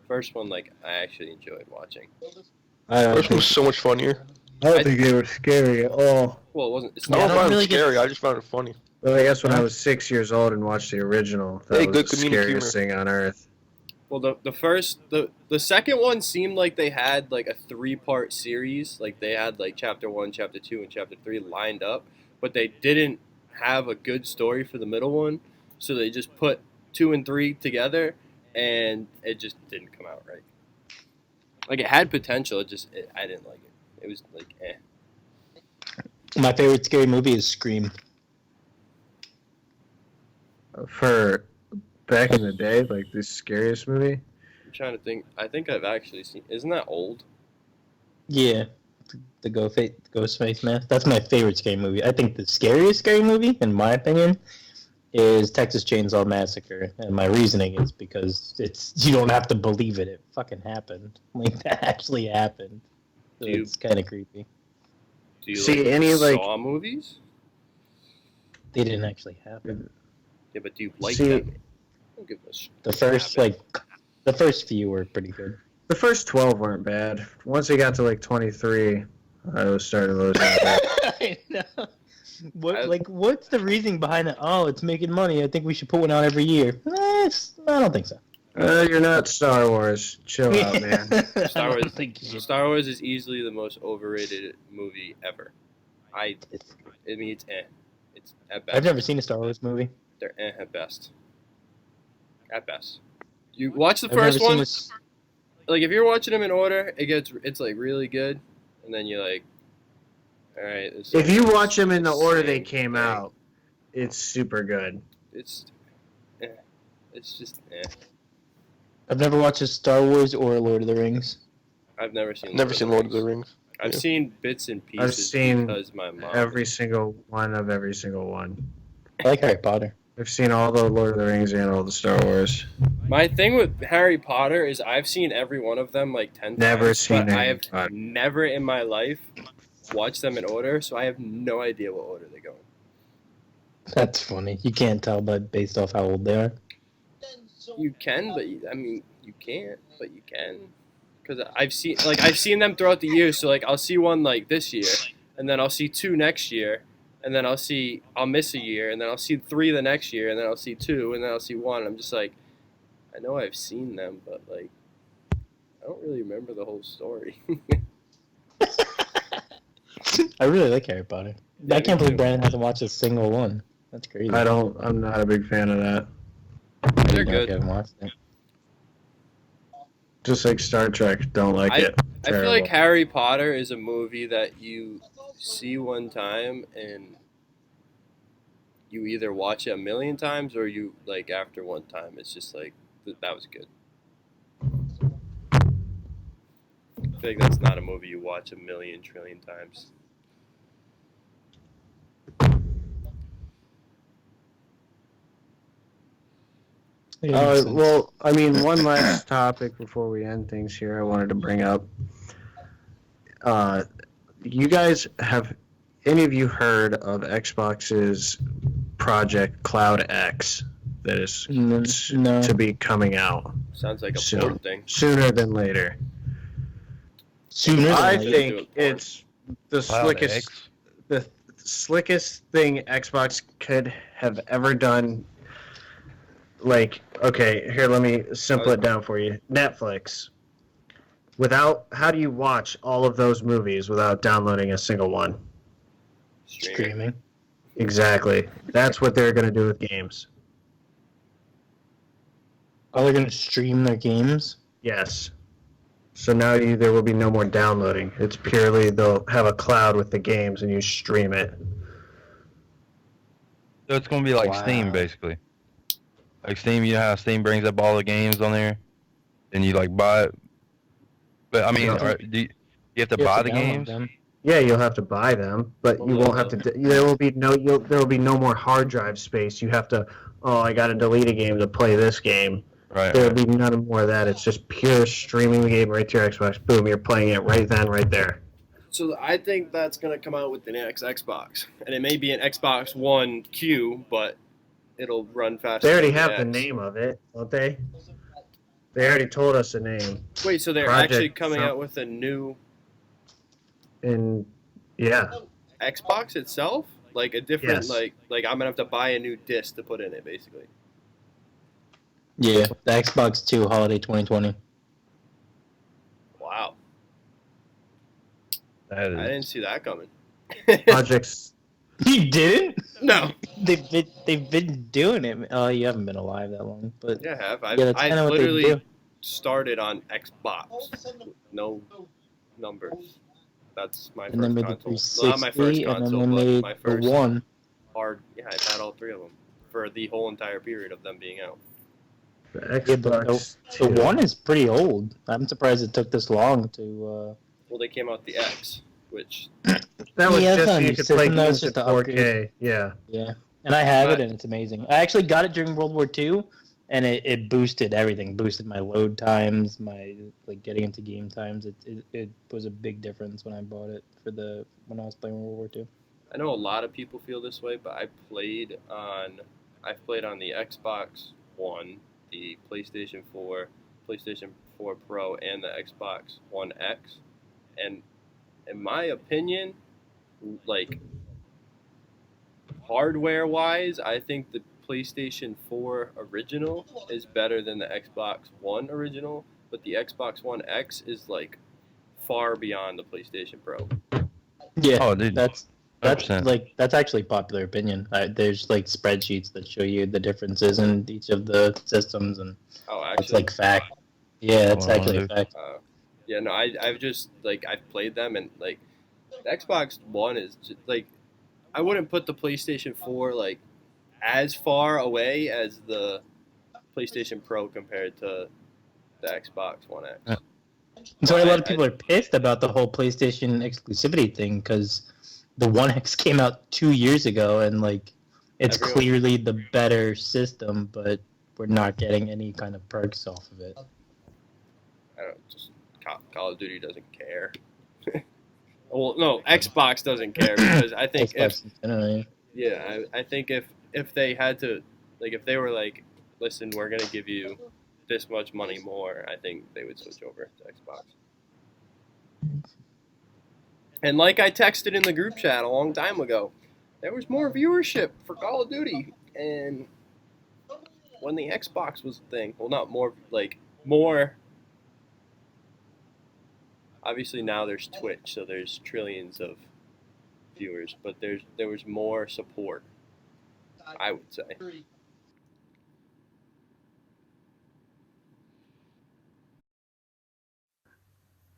First one, like I actually enjoyed watching. I The don't first one think, was so much funnier. I don't think they were scary at all. Well, it wasn't. It's I Yeah, I don't not. find really it get- scary. I just found it funny. Well, I guess when I was 6 years old and watched the original, that Hey, was good the comedic scariest thing on earth. Well, the second one seemed like they had like a 3-part series. Like they had like chapter 1, chapter 2, and chapter 3 lined up, but they didn't have a good story for the middle one, so they just put 2 and 3 together, and it just didn't come out right. Like it had potential, I didn't like it. It was like eh. my favorite scary movie is Scream. For back in the day, like the scariest movie. I'm trying to think. I think I've actually seen. Isn't that old? Yeah, the Ghostface Mask. That's my favorite scary movie. I think the scariest scary movie, in my opinion, is Texas Chainsaw Massacre, and my reasoning is because you don't have to believe it. It fucking happened. Like that actually happened. So Do you- it's kind of creepy. Do you See, like any, like- Saw movies? They didn't actually happen. Yeah, but do you like See- them? Don't give a shit. The first the first few were pretty good. The first 12 weren't bad. Once they got to like 23, I was starting to lose interest. I know. What's the reasoning behind it? Oh, it's making money. I think we should put one out every year. I don't think so. You're not Star Wars. Chill out, man. Star I don't Wars. think you should. Star Wars is easily the most overrated movie ever. I mean, it's eh. It's at best. I've never seen a Star Wars movie. They're eh at best. At best. You watch the I've never first seen one. this- Like if you're watching them in order, it's like really good, and then you're like, all right. If you watch them in the order they same came thing. out, it's super good. It's, eh. It's just eh. I've never watched a Star Wars or Lord of the Rings. I've never seen. Never seen Lord of the Rings. I've Yeah. seen bits and pieces I've seen because my mom. Every single one of every single one. I like Harry Potter. I've seen all the Lord of the Rings and all the Star Wars. My thing with Harry Potter is I've seen every one of them like 10 Never times. seen but I Harry have Potter. never in my life watched them in order, so I have no idea what order they go in. That's funny. You can't tell based off how old they are. You can, but I mean, you can't, but you can. Because I've seen them throughout the years. So like I'll see one like this year, and then I'll see 2 next year, and then I'll miss a year, and then I'll see 3 the next year, and then I'll see 2, and then I'll see 1. I'm just like, I know I've seen them, but like, I don't really remember the whole story. I really like Harry Potter. Yeah, I can't me believe too. Brandon hasn't watched a single one. That's crazy. I'm not a big fan of that. I They're didn't know if good. you haven't watched it. Just like Star Trek, don't like it. I feel Terrible. like Harry Potter is a movie that you see one time and you either watch it a million times or you like after one time it's just like that was good. I feel like that's not a movie you watch a million trillion times. Yeah, makes sense. Well, I mean, one last topic before we end things here I wanted to bring up. You guys have any of you heard of Xbox's Project Cloud X that is No. to be coming out Sounds like a Soon. porn thing. sooner than later? Sooner than I later. think Do it porn. it's the Cloud slickest, X. the slickest thing Xbox could have ever done. Like, okay, here, let me simple it down for you. Netflix. How do you watch all of those movies without downloading a single one? Streaming. Streaming. Exactly. That's what they're going to do with games. Oh, they're gonna stream their games. Yes. So now there will be no more downloading. It's purely they'll have a cloud with the games and you stream it. So it's gonna be like Wow. Steam, basically. Like Steam, you know how Steam brings up all the games on there, and you like buy it. But I mean, Yeah. do you have to You buy have the to download games? them. Yeah, you'll have to buy them, but you won't have to. There will be no more hard drive space. You have to. Oh, I got to delete a game to play this game. Right. There will be none more of that. It's just pure streaming the game right to your Xbox. Boom, you're playing it right then, right there. So I think that's gonna come out with the next Xbox, and it may be an Xbox One Q, but it'll run faster. They already than have the X. name of it, don't they? They already told us the name. Wait, so they're Project actually coming some- out with a new And yeah, Xbox itself, like a different, Yes. like I'm gonna have to buy a new disc to put in it, basically. Yeah, the Xbox 2 Holiday 2020. Wow, That I is, didn't see that coming. projects. You didn't? No, They've been doing it. Oh, you haven't been alive that long, but yeah, I have. yeah, that's I kind of what they literally do. started on Xbox, no numbers. That's my And then first made the console. Well, not my first 360, and console, then they but made my the first one. hard. Yeah, I've had all three of them for the whole entire period of them being out. The Yeah, but Xbox. The 2. one is pretty old. I'm surprised it took this long to. Well, they came out the X, which That was Yeah, it's just on so you your could play system, that was games just at an 4K. upgrade. Yeah. Yeah, and I have But- it, and it's amazing. I actually got it during World War II, and it boosted everything. Boosted my load times, my like getting into game times. It was a big difference when I bought it when I was playing World War II. I know a lot of people feel this way, but I've played on the Xbox One, the PlayStation 4, PlayStation 4 Pro, and the Xbox One X, and in my opinion, like hardware-wise, I think the PlayStation 4 original is better than the Xbox One original, but the Xbox One X is like far beyond the PlayStation Pro. Yeah, Oh, dude, that's 100%. that's actually popular opinion. There's like spreadsheets that show you the differences in each of the systems, and Oh, it's actually, like fact. Yeah, it's Well, actually a dude. fact. yeah, no, I've just like I've played them and like the Xbox One is just like I wouldn't put the PlayStation 4 like as far away as the PlayStation Pro compared to the Xbox One X. Yeah. That's why a lot of I- people are pissed about the whole PlayStation exclusivity thing, because the One X came out 2 years ago, and like it's Everyone- clearly the better system, but we're not getting any kind of perks off of it. I don't just Call of Duty doesn't care. Well, no, Xbox doesn't care because I think if Xbox Infinity. yeah, I think if they had to like if they were like, listen, we're gonna give you this much money more, I think they would switch over to Xbox. And like I texted in the group chat a long time ago, there was more viewership for Call of Duty, and when the Xbox was a thing, well, not more, like more. Obviously now there's Twitch, so there's trillions of viewers, but there was more support, I would say.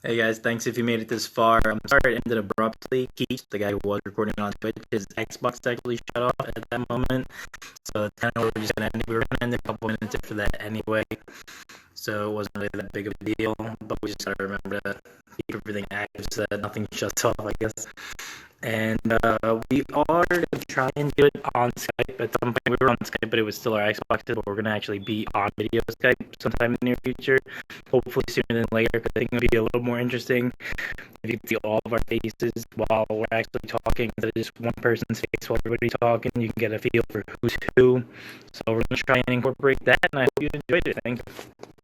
Hey guys, thanks if you made it this far. I'm sorry it ended abruptly. Keith, the guy who was recording on Twitch, his Xbox actually shut off at that moment. So that's kind of where we're just gonna end. We were gonna end a couple minutes after that anyway. So it wasn't really that big of a deal. But we just gotta remember to keep everything active so that nothing shuts off, I guess. And we are going to try and do it on Skype at some point. We were on Skype, but it was still our Xboxes, but we're going to actually be on video Skype sometime in the near future. Hopefully sooner than later, because I think it would be a little more interesting if you can see all of our faces while we're actually talking, instead of just one person's face while everybody's talking. You can get a feel for who's who. So we're going to try and incorporate that, and I hope you enjoyed it. Thank you.